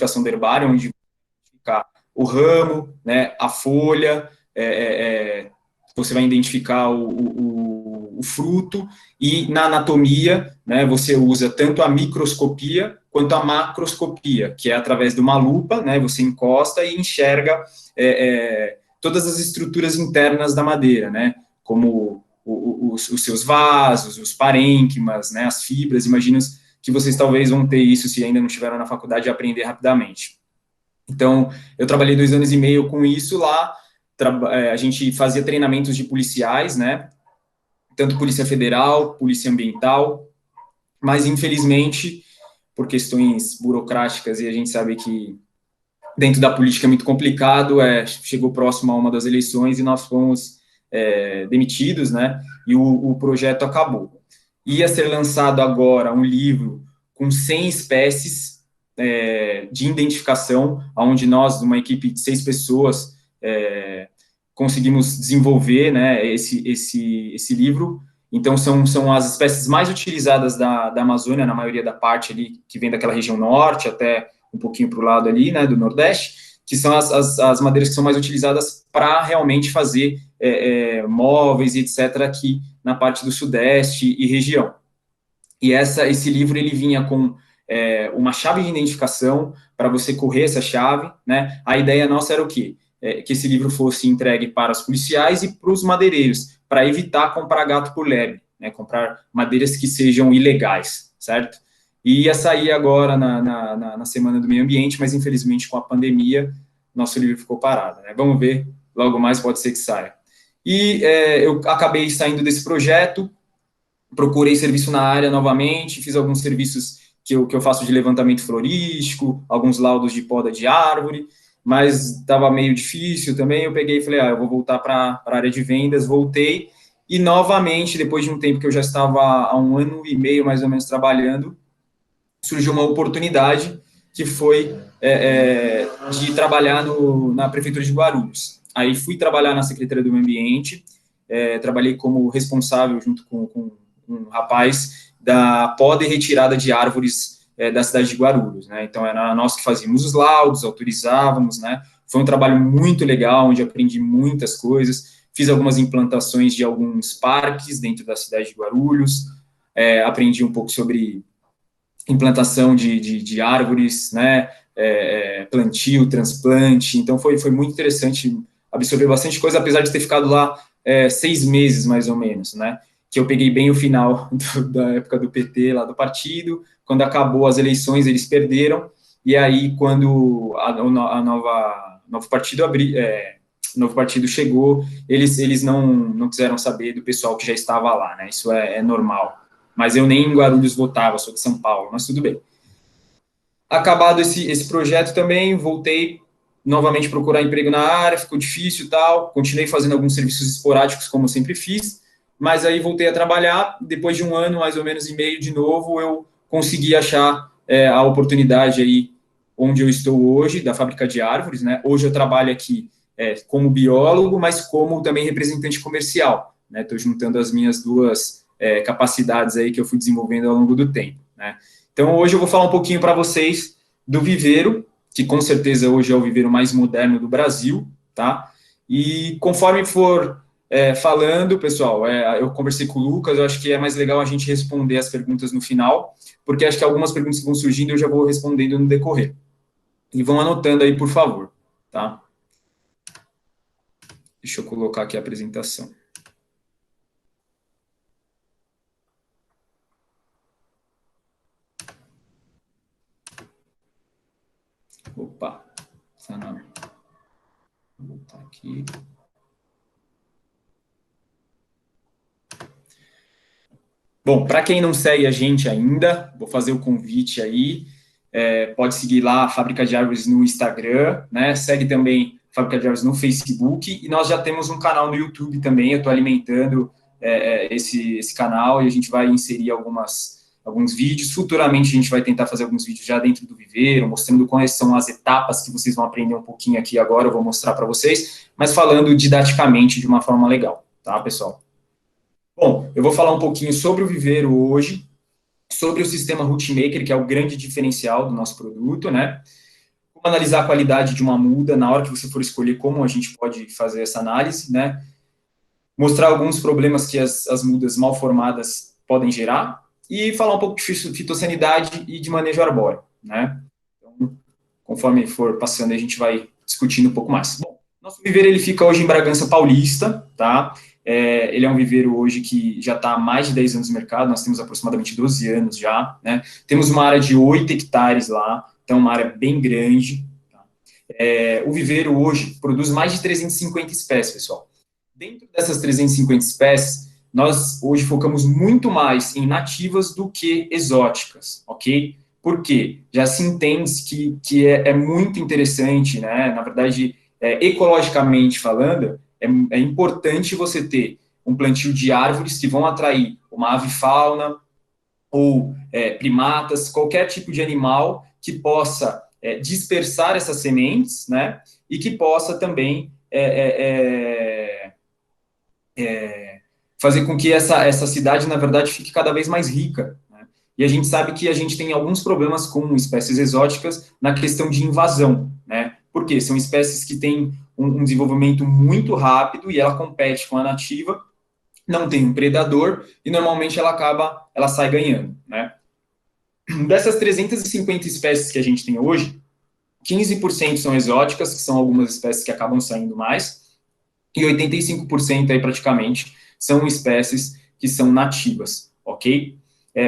identificação do herbário, onde identificar o ramo, né, a folha, você vai identificar o fruto, e na anatomia, né, você usa tanto a microscopia quanto a macroscopia, que é através de uma lupa, né, você encosta e enxerga todas as estruturas internas da madeira, né, como os seus vasos, os parênquimas, né, as fibras. Imagino que vocês talvez vão ter isso, se ainda não estiveram na faculdade, aprender rapidamente. Então, eu trabalhei 2 anos e meio com isso lá. A gente fazia treinamentos de policiais, né, tanto Polícia Federal, Polícia Ambiental, mas infelizmente, por questões burocráticas, e a gente sabe que dentro da política é muito complicado, chegou próximo a uma das eleições e nós fomos demitidos, né, e o projeto acabou. Ia ser lançado agora um livro com 100 espécies de identificação, onde nós, uma equipe de 6 pessoas, conseguimos desenvolver, né, esse livro. Então, são as espécies mais utilizadas da Amazônia, na maioria da parte ali, que vem daquela região norte, até um pouquinho para o lado ali, né, do Nordeste, que são as madeiras que são mais utilizadas para realmente fazer móveis e etc. aqui na parte do Sudeste e região. E esse livro, ele vinha com uma chave de identificação para você correr essa chave, né? A ideia nossa era o quê? Que esse livro fosse entregue para os policiais e para os madeireiros, para evitar comprar gato por lebre, né? Comprar madeiras que sejam ilegais, certo? E ia sair agora na Semana do Meio Ambiente, mas infelizmente com a pandemia, nosso livro ficou parado, né? Vamos ver, logo mais pode ser que saia. E eu acabei saindo desse projeto, procurei serviço na área novamente, fiz alguns serviços que eu faço de levantamento florístico, alguns laudos de poda de árvore, mas estava meio difícil também. Eu peguei e falei, eu vou voltar para a área de vendas. Voltei, e novamente, depois de um tempo que eu já estava há 1 ano e meio, mais ou menos, trabalhando, surgiu uma oportunidade que foi de trabalhar na Prefeitura de Guarulhos. Aí fui trabalhar na Secretaria do Meio Ambiente, trabalhei como responsável, junto com um rapaz, da poda e retirada de árvores da cidade de Guarulhos, né? Então, era nós que fazíamos os laudos, autorizávamos, né? Foi um trabalho muito legal, onde aprendi muitas coisas, fiz algumas implantações de alguns parques dentro da cidade de Guarulhos, aprendi um pouco sobre implantação de árvores, né? Plantio, transplante. Então, foi muito interessante, absorver bastante coisa, apesar de ter ficado lá 6 meses, mais ou menos, né? Que eu peguei bem o final da época do PT, lá do partido. Quando acabou as eleições, eles perderam, e aí, quando novo partido chegou, eles não quiseram saber do pessoal que já estava lá, né? Isso é normal. Mas eu nem em Guarulhos votava, sou de São Paulo, mas tudo bem. Acabado esse projeto também, voltei novamente procurar emprego na área, ficou difícil e tal, continuei fazendo alguns serviços esporádicos, como eu sempre fiz, mas aí voltei a trabalhar. Depois de 1 ano, mais ou menos, e meio, de novo, eu consegui achar a oportunidade aí onde eu estou hoje, da fábrica de árvores, né? Hoje eu trabalho aqui como biólogo, mas como também representante comercial, né? Estou juntando as minhas duas capacidades aí que eu fui desenvolvendo ao longo do tempo, né? Então, hoje eu vou falar um pouquinho para vocês do viveiro, que com certeza hoje é o viveiro mais moderno do Brasil, tá? E conforme for falando, pessoal, eu conversei com o Lucas, eu acho que é mais legal a gente responder as perguntas no final, porque acho que algumas perguntas que vão surgindo eu já vou respondendo no decorrer. E vão anotando aí, por favor, tá? Deixa eu colocar aqui a apresentação. Opa, não. Vou voltar aqui. Bom, para quem não segue a gente ainda, vou fazer o convite aí. Pode seguir lá a Fábrica de Árvores no Instagram, né? Segue também a Fábrica de Árvores no Facebook, e nós já temos um canal no YouTube também. Eu estou alimentando esse canal, e a gente vai inserir alguns vídeos. Futuramente a gente vai tentar fazer alguns vídeos já dentro do viveiro, mostrando quais são as etapas que vocês vão aprender um pouquinho aqui agora. Eu vou mostrar para vocês, mas falando didaticamente de uma forma legal, tá, pessoal? Bom, eu vou falar um pouquinho sobre o viveiro hoje, sobre o sistema Rootmaker, que é o grande diferencial do nosso produto, né? como analisar a qualidade de uma muda na hora que você for escolher como a gente pode fazer essa análise, né? Mostrar alguns problemas que as mudas mal formadas podem gerar e falar um pouco de fitossanidade e de manejo arbóreo, né? Então, conforme for passando, a gente vai discutindo um pouco mais. Bom, nosso viveiro, ele fica hoje em Bragança Paulista, tá? Ele é um viveiro hoje que já está há mais de 10 anos no mercado, nós temos aproximadamente 12 anos já, né? Temos uma área de 8 hectares lá, então uma área bem grande. Tá? O viveiro hoje produz mais de 350 espécies, pessoal. Dentro dessas 350 espécies, nós hoje focamos muito mais em nativas do que exóticas, ok? Por quê? Já se entende que é muito interessante, né? Na verdade, ecologicamente falando, é importante você ter um plantio de árvores que vão atrair uma avifauna ou primatas, qualquer tipo de animal que possa dispersar essas sementes, né? E que possa também fazer com que essa cidade, na verdade, fique cada vez mais rica. Né? E a gente sabe que a gente tem alguns problemas com espécies exóticas na questão de invasão, né? Porque são espécies que têm um desenvolvimento muito rápido e ela compete com a nativa, não tem um predador e normalmente ela sai ganhando, né? Dessas 350 espécies que a gente tem hoje, 15% são exóticas, que são algumas espécies que acabam saindo mais, e 85% aí praticamente são espécies que são nativas, ok?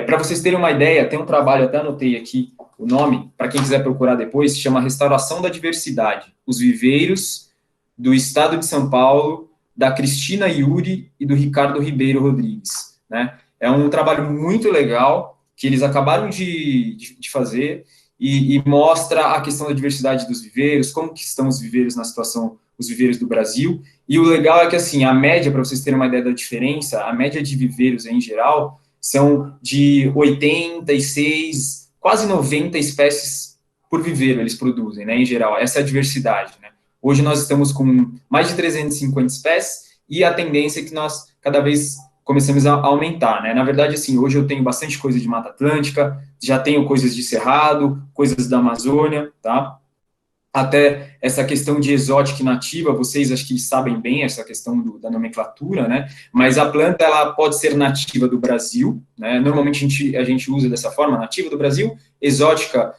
Para vocês terem uma ideia, tem um trabalho, até anotei aqui o nome, para quem quiser procurar depois, se chama Restauração da Diversidade, os viveiros do Estado de São Paulo, da Cristina Yuri e do Ricardo Ribeiro Rodrigues, né? É um trabalho muito legal, que eles acabaram de fazer, e mostra a questão da diversidade dos viveiros, como que estão os viveiros na situação, os viveiros do Brasil, e o legal é que, assim, a média, para vocês terem uma ideia da diferença, a média de viveiros em geral são de 86, quase 90 espécies por viveiro eles produzem, né, em geral. Essa é a diversidade, né. Hoje nós estamos com mais de 350 espécies e a tendência é que nós cada vez começamos a aumentar, né. Na verdade, assim, hoje eu tenho bastante coisa de Mata Atlântica, já tenho coisas de Cerrado, coisas da Amazônia, tá? Até essa questão de exótica e nativa, vocês acho que sabem bem essa questão da nomenclatura, né? Mas a planta, ela pode ser nativa do Brasil, né? Normalmente a gente usa dessa forma, nativa do Brasil, exótica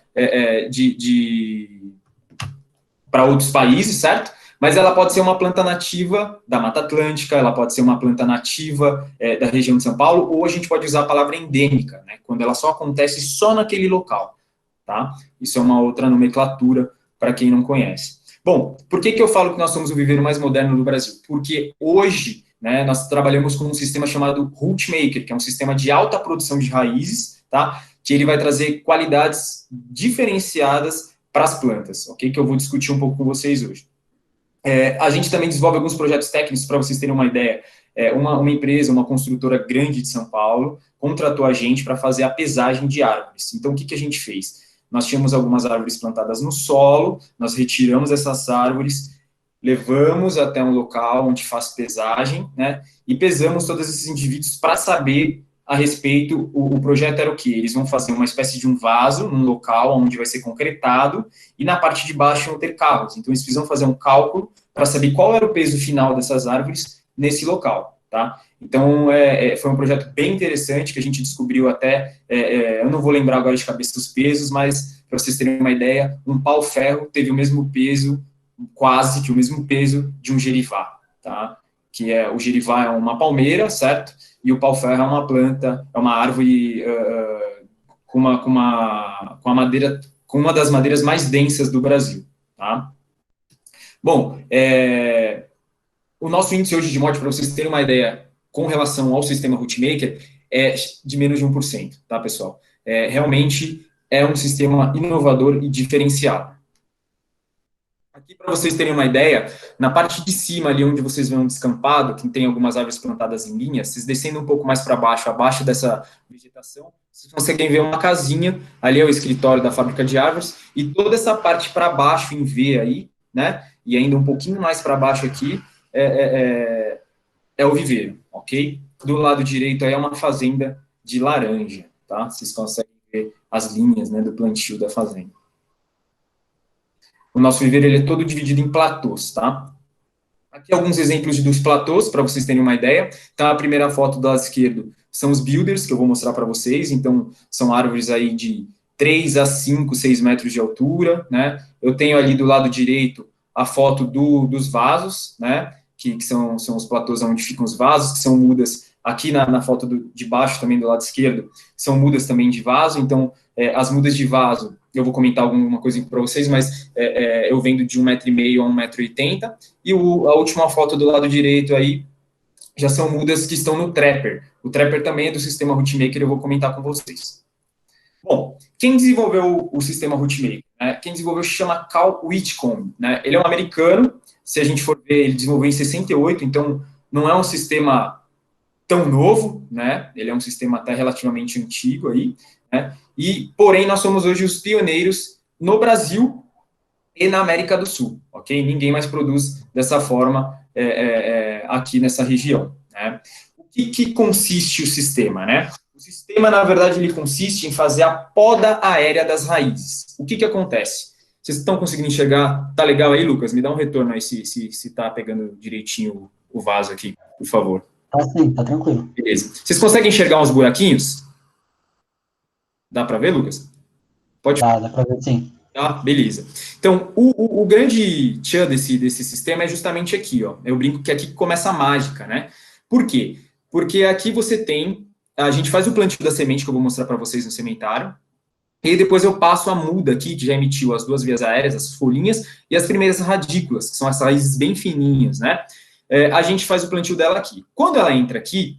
para outros países, certo? Mas ela pode ser uma planta nativa da Mata Atlântica, ela pode ser uma planta nativa da região de São Paulo, ou a gente pode usar a palavra endêmica, né? Quando ela só acontece só naquele local, tá? Isso é uma outra nomenclatura para quem não conhece. Bom, por que eu falo que nós somos o viveiro mais moderno do Brasil? Porque hoje, né, nós trabalhamos com um sistema chamado Root Maker, que é um sistema de alta produção de raízes, tá? Que ele vai trazer qualidades diferenciadas para as plantas, ok? Que eu vou discutir um pouco com vocês hoje. A gente também desenvolve alguns projetos técnicos, para vocês terem uma ideia. Uma empresa, uma construtora grande de São Paulo, contratou a gente para fazer a pesagem de árvores. Então, o que a gente fez? Nós tínhamos algumas árvores plantadas no solo, nós retiramos essas árvores, levamos até um local onde faz pesagem, né, e pesamos todos esses indivíduos para saber a respeito, o projeto era o quê? Eles vão fazer uma espécie de um vaso, num local onde vai ser concretado, e na parte de baixo vão ter carros. Então, eles precisam fazer um cálculo para saber qual era o peso final dessas árvores nesse local, tá? Então, foi um projeto bem interessante, que a gente descobriu até, eu não vou lembrar agora de cabeça dos pesos, mas, para vocês terem uma ideia, um pau-ferro teve o mesmo peso, quase que o mesmo peso, de um gerivá, tá? O gerivá é uma palmeira, certo? E o pau-ferro é uma planta, é uma árvore com uma madeira, com uma das madeiras mais densas do Brasil, tá? Bom, o nosso índice hoje de morte, para vocês terem uma ideia, com relação ao sistema Rootmaker, é de menos de 1%, tá, pessoal? Realmente é um sistema inovador e diferenciado. Aqui, para vocês terem uma ideia, na parte de cima, ali onde vocês veem um descampado, que tem algumas árvores plantadas em linha, vocês descendo um pouco mais para baixo, abaixo dessa vegetação, vocês conseguem ver uma casinha, ali é o escritório da fábrica de árvores, e toda essa parte para baixo em V aí, né, e ainda um pouquinho mais para baixo aqui, é o viveiro, ok? Do lado direito aí é uma fazenda de laranja, tá? Vocês conseguem ver as linhas, né, do plantio da fazenda. O nosso viveiro, ele é todo dividido em platôs, tá? Aqui alguns exemplos dos platôs, para vocês terem uma ideia. Então, a primeira foto do lado esquerdo são os builders, que eu vou mostrar para vocês. Então, são árvores aí de 3 a 5, 6 metros de altura, né? Eu tenho ali do lado direito a foto dos vasos, né? Que são os platôs onde ficam os vasos, que são mudas. Aqui na foto de baixo, também do lado esquerdo, são mudas também de vaso. Então, as mudas de vaso, eu vou comentar alguma coisa para vocês, mas eu vendo de 1,5 m a 1,80 m. E a última foto do lado direito aí, já são mudas que estão no Trapper. O Trapper também é do sistema Rootmaker, eu vou comentar com vocês. Bom, quem desenvolveu o sistema Rootmaker? Né? Quem desenvolveu se chama Cal Whitcomb. Né? Ele é um americano, se a gente for ver, ele desenvolveu em 68, então não é um sistema tão novo, né? Ele é um sistema até relativamente antigo aí, né? E, porém, nós somos hoje os pioneiros no Brasil e na América do Sul, ok? Ninguém mais produz dessa forma aqui nessa região, né? O que consiste o sistema, né? O sistema, na verdade, ele consiste em fazer a poda aérea das raízes. O que acontece? Vocês estão conseguindo enxergar? Tá legal aí, Lucas? Me dá um retorno aí se tá pegando direitinho o vaso aqui, por favor. Tá sim, tá tranquilo. Beleza. Vocês conseguem enxergar uns buraquinhos? Dá para ver, Lucas? Pode. Dá pra ver sim. Ah, beleza. Então, o grande tchan desse sistema é justamente aqui, ó. Eu brinco que aqui começa a mágica, né? Por quê? Porque aqui você tem, a gente faz o plantio da semente, que eu vou mostrar para vocês no sementário, e depois eu passo a muda aqui, que já emitiu as 2 vias aéreas, as folhinhas, e as primeiras radículas, que são as raízes bem fininhas, né? A gente faz o plantio dela aqui. Quando ela entra aqui,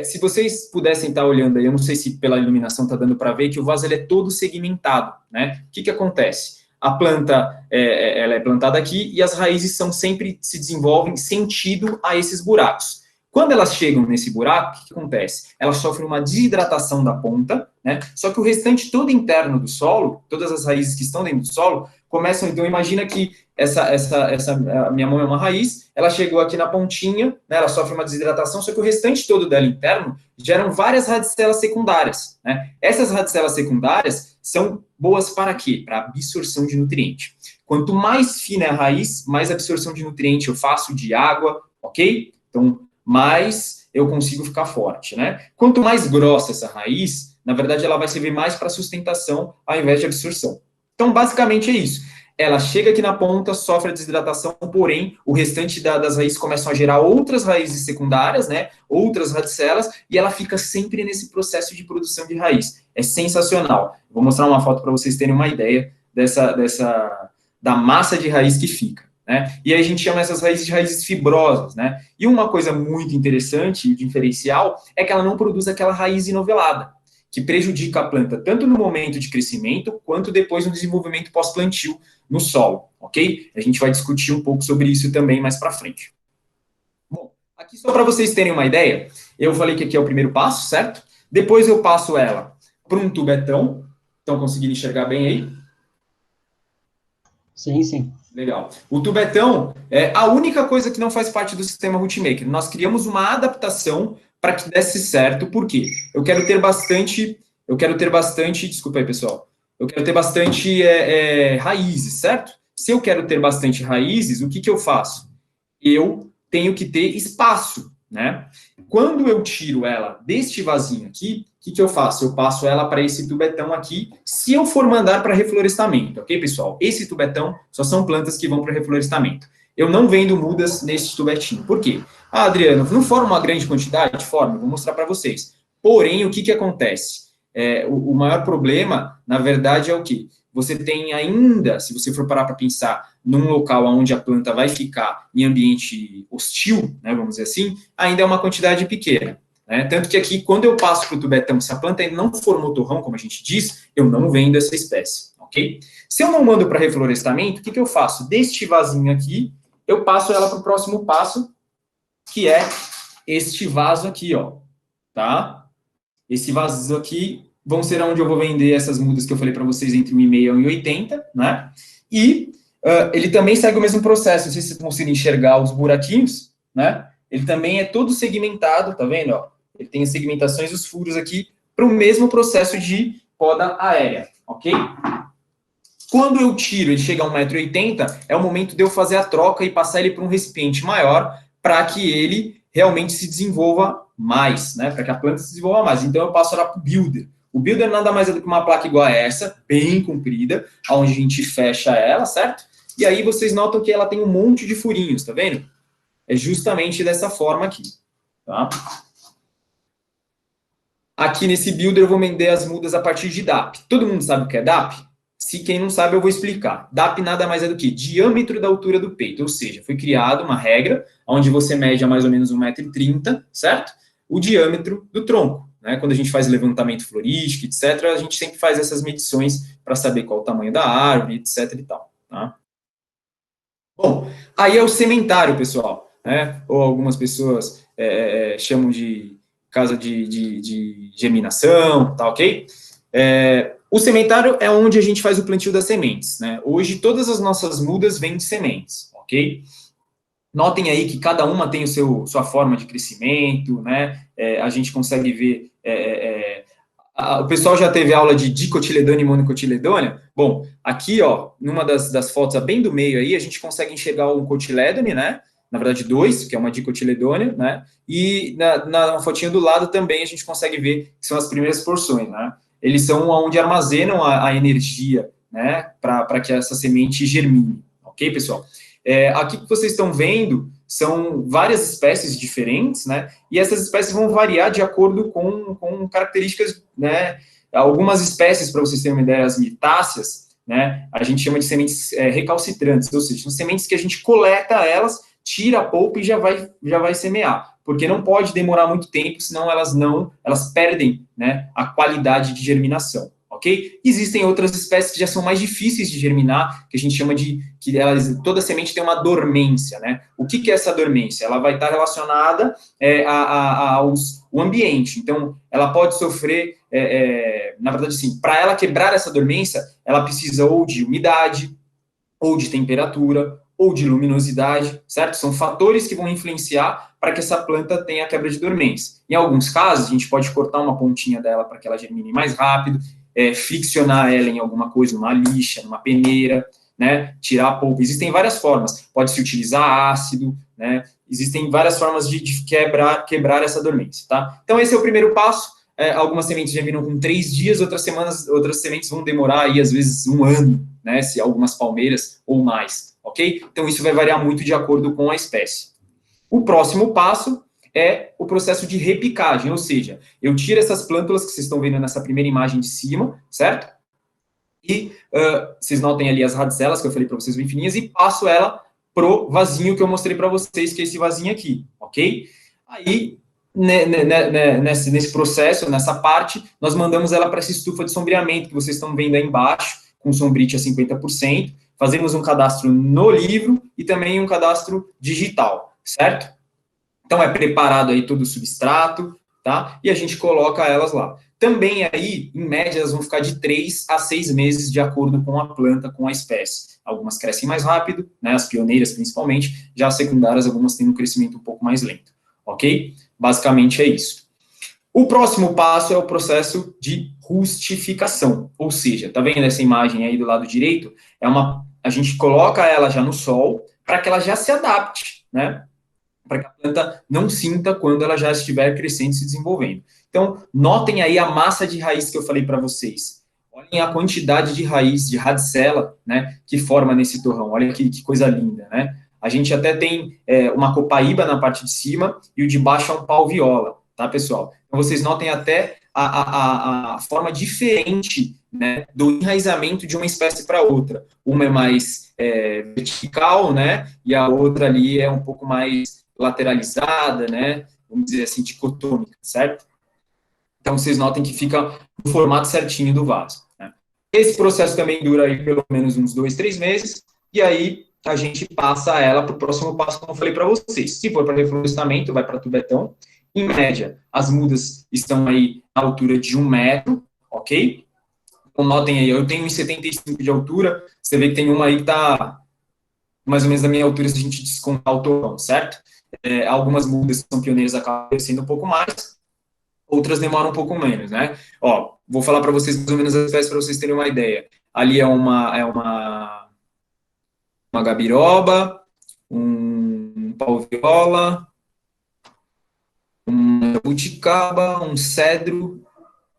se vocês pudessem estar olhando aí, eu não sei se pela iluminação está dando para ver, que o vaso ele é todo segmentado, né? O que acontece? A planta, ela é plantada aqui e as raízes sempre se desenvolvem sentido a esses buracos. Quando elas chegam nesse buraco, o que acontece? Elas sofrem uma desidratação da ponta, né? Só que o restante todo interno do solo, todas as raízes que estão dentro do solo, começam, então imagina que a minha mão é uma raiz, ela chegou aqui na pontinha, né, ela sofre uma desidratação, só que o restante todo dela interno geram várias radicelas secundárias, né? Essas radicelas secundárias são boas para quê? Para absorção de nutriente. Quanto mais fina é a raiz, mais absorção de nutriente eu faço de água, ok? Então, mais eu consigo ficar forte, né? Quanto mais grossa essa raiz, na verdade, ela vai servir mais para sustentação ao invés de absorção. Então, basicamente é isso. Ela chega aqui na ponta, sofre a desidratação, porém, o restante das raízes começam a gerar outras raízes secundárias, né? Outras radicelas, e ela fica sempre nesse processo de produção de raiz. É sensacional. Vou mostrar uma foto para vocês terem uma ideia da massa de raiz que fica, né? E aí a gente chama essas raízes de raízes fibrosas, né? E uma coisa muito interessante e diferencial é que ela não produz aquela raiz enovelada, que prejudica a planta tanto no momento de crescimento, quanto depois no desenvolvimento pós-plantio no solo, ok? A gente vai discutir um pouco sobre isso também mais para frente. Bom, aqui só para vocês terem uma ideia, eu falei que aqui é o primeiro passo, certo? Depois eu passo ela para um tubetão, estão conseguindo enxergar bem aí? Sim, sim. Legal. O tubetão é a única coisa que não faz parte do sistema Rootmaker. Nós criamos uma adaptação para que desse certo, por quê? Eu quero ter bastante, desculpa aí, pessoal, eu quero ter bastante raízes, certo? Se eu quero ter bastante raízes, o que eu faço? Eu tenho que ter espaço, né? Quando eu tiro ela deste vasinho aqui, o que eu faço? Eu passo ela para esse tubetão aqui, se eu for mandar para reflorestamento, ok, pessoal? Esse tubetão só são plantas que vão para reflorestamento. Eu não vendo mudas nesse tubetinho. Por quê? Ah, Adriano, não forma uma grande quantidade? Forma, vou mostrar para vocês. Porém, o que acontece? O maior problema, na verdade, é o quê? Você tem ainda, se você for parar para pensar num local onde a planta vai ficar em ambiente hostil, né, vamos dizer assim, ainda é uma quantidade pequena. Né? Tanto que aqui, quando eu passo para o tubetão, se a planta ainda não for motorrão, como a gente diz, eu não vendo essa espécie, ok? Se eu não mando para reflorestamento, o que eu faço? Deste vasinho aqui, eu passo ela para o próximo passo, que é este vaso aqui, ó, tá? Esse vaso aqui vão ser onde eu vou vender essas mudas que eu falei para vocês entre 1,5 e 1,80, né? E ele também segue o mesmo processo, não sei se vocês conseguem enxergar os buraquinhos, né? Ele também é todo segmentado, tá vendo? Ó? Ele tem as segmentações e os furos aqui para o mesmo processo de poda aérea, ok? Quando eu tiro, ele chega a 1,80 m, é o momento de eu fazer a troca e passar ele para um recipiente maior, para que ele realmente se desenvolva mais, né? Para que a planta se desenvolva mais. Então eu passo ela para o builder. O builder nada mais é do que uma placa igual a essa, bem comprida, onde a gente fecha ela, certo? E aí vocês notam que ela tem um monte de furinhos, tá vendo? É justamente dessa forma aqui, tá? Aqui nesse builder eu vou vender as mudas a partir de DAP. Todo mundo sabe o que é DAP? Se quem não sabe, eu vou explicar. DAP nada mais é do que diâmetro da altura do peito, ou seja, foi criada uma regra onde você mede a mais ou menos 1,30 m, certo? O diâmetro do tronco, né? Quando a gente faz levantamento florístico, etc., a gente sempre faz essas medições para saber qual o tamanho da árvore, etc. e tal, tá? Bom, aí é o sementário, pessoal, né? Ou algumas pessoas chamam de casa de germinação, tá ok? O sementário é onde a gente faz o plantio das sementes, né? Hoje todas as nossas mudas vêm de sementes, ok? Notem aí que cada uma tem sua forma de crescimento, né? A gente consegue ver o pessoal já teve aula de dicotiledônia e monocotiledônia? Bom, aqui, ó, numa das fotos bem do meio aí, a gente consegue enxergar um cotilédone, né? Na verdade, dois, que é uma dicotiledônia, né? E na fotinha do lado também a gente consegue ver que são as primeiras porções, né? Eles são onde armazenam a energia, né? Para que essa semente germine, ok, pessoal? Aqui que vocês estão vendo são várias espécies diferentes, né? E essas espécies vão variar de acordo com características, né? Algumas espécies, para vocês terem uma ideia, as mitáceas, né? A gente chama de sementes recalcitrantes, ou seja, são sementes que a gente coleta elas, tira a polpa e já vai semear, porque não pode demorar muito tempo, senão elas perdem, né, a qualidade de germinação. Ok? Existem outras espécies que já são mais difíceis de germinar, que a gente chama toda semente tem uma dormência, né? O que é essa dormência? Ela vai estar relacionada ao ambiente. Então, ela pode sofrer, na verdade, sim, para ela quebrar essa dormência, ela precisa ou de umidade, ou de temperatura, ou de luminosidade, certo? São fatores que vão influenciar para que essa planta tenha a quebra de dormência. Em alguns casos, a gente pode cortar uma pontinha dela para que ela germine mais rápido, friccionar ela em alguma coisa, numa lixa, numa peneira, né? Tirar a polpa. Existem várias formas. Pode-se utilizar ácido, né? Existem várias formas de quebrar essa dormência, tá? Então, esse é o primeiro passo. Algumas sementes germinam com 3 dias, outras sementes vão demorar aí, às vezes, 1 ano, né? Se algumas palmeiras ou mais, ok? Então, isso vai variar muito de acordo com a espécie. O próximo passo é o processo de repicagem, ou seja, eu tiro essas plântulas que vocês estão vendo nessa primeira imagem de cima, certo? E vocês notem ali as radicelas que eu falei para vocês bem fininhas e passo ela pro vasinho que eu mostrei para vocês, que é esse vasinho aqui, ok? Aí, nesse processo, nessa parte, nós mandamos ela para essa estufa de sombreamento que vocês estão vendo aí embaixo, com sombrite a 50%, fazemos um cadastro no livro e também um cadastro digital, certo? Então, é preparado aí todo o substrato, tá? E a gente coloca elas lá. Também aí, em média, elas vão ficar de 3 a 6 meses, de acordo com a planta, com a espécie. Algumas crescem mais rápido, né? As pioneiras, principalmente. Já as secundárias, algumas têm um crescimento um pouco mais lento, ok? Basicamente é isso. O próximo passo é o processo de rustificação, ou seja, tá vendo essa imagem aí do lado direito? A gente coloca ela já no sol, para que ela já se adapte, né? Para que a planta não sinta quando ela já estiver crescendo e se desenvolvendo. Então, notem aí a massa de raiz que eu falei para vocês. Olhem a quantidade de raiz, de radicela, né, que forma nesse torrão. Olha que coisa linda, né? A gente até tem uma copaíba na parte de cima e o de baixo é um pau-viola, tá, pessoal? Então, vocês notem até a forma diferente, né, do enraizamento de uma espécie para outra. Uma é mais vertical, né, e a outra ali é um pouco mais lateralizada, né, vamos dizer assim, dicotômica, certo? Então, vocês notem que fica no formato certinho do vaso, né? Esse processo também dura aí pelo menos uns 2, 3 meses, e aí a gente passa ela para o próximo passo, como eu falei para vocês. Se for para reflorestamento, vai para tubetão. Em média, as mudas estão aí na altura de 1 metro, ok? Então, notem aí, eu tenho 1,75 de altura, você vê que tem uma aí que está mais ou menos da minha altura, se a gente descontar o torrão, certo? Algumas mudas que são pioneiras acabam crescendo um pouco mais, outras demoram um pouco menos, né? Ó, vou falar para vocês mais ou menos as espécies para vocês terem uma ideia. ali é uma gabiroba, um pau-viola, um jabuticaba, um cedro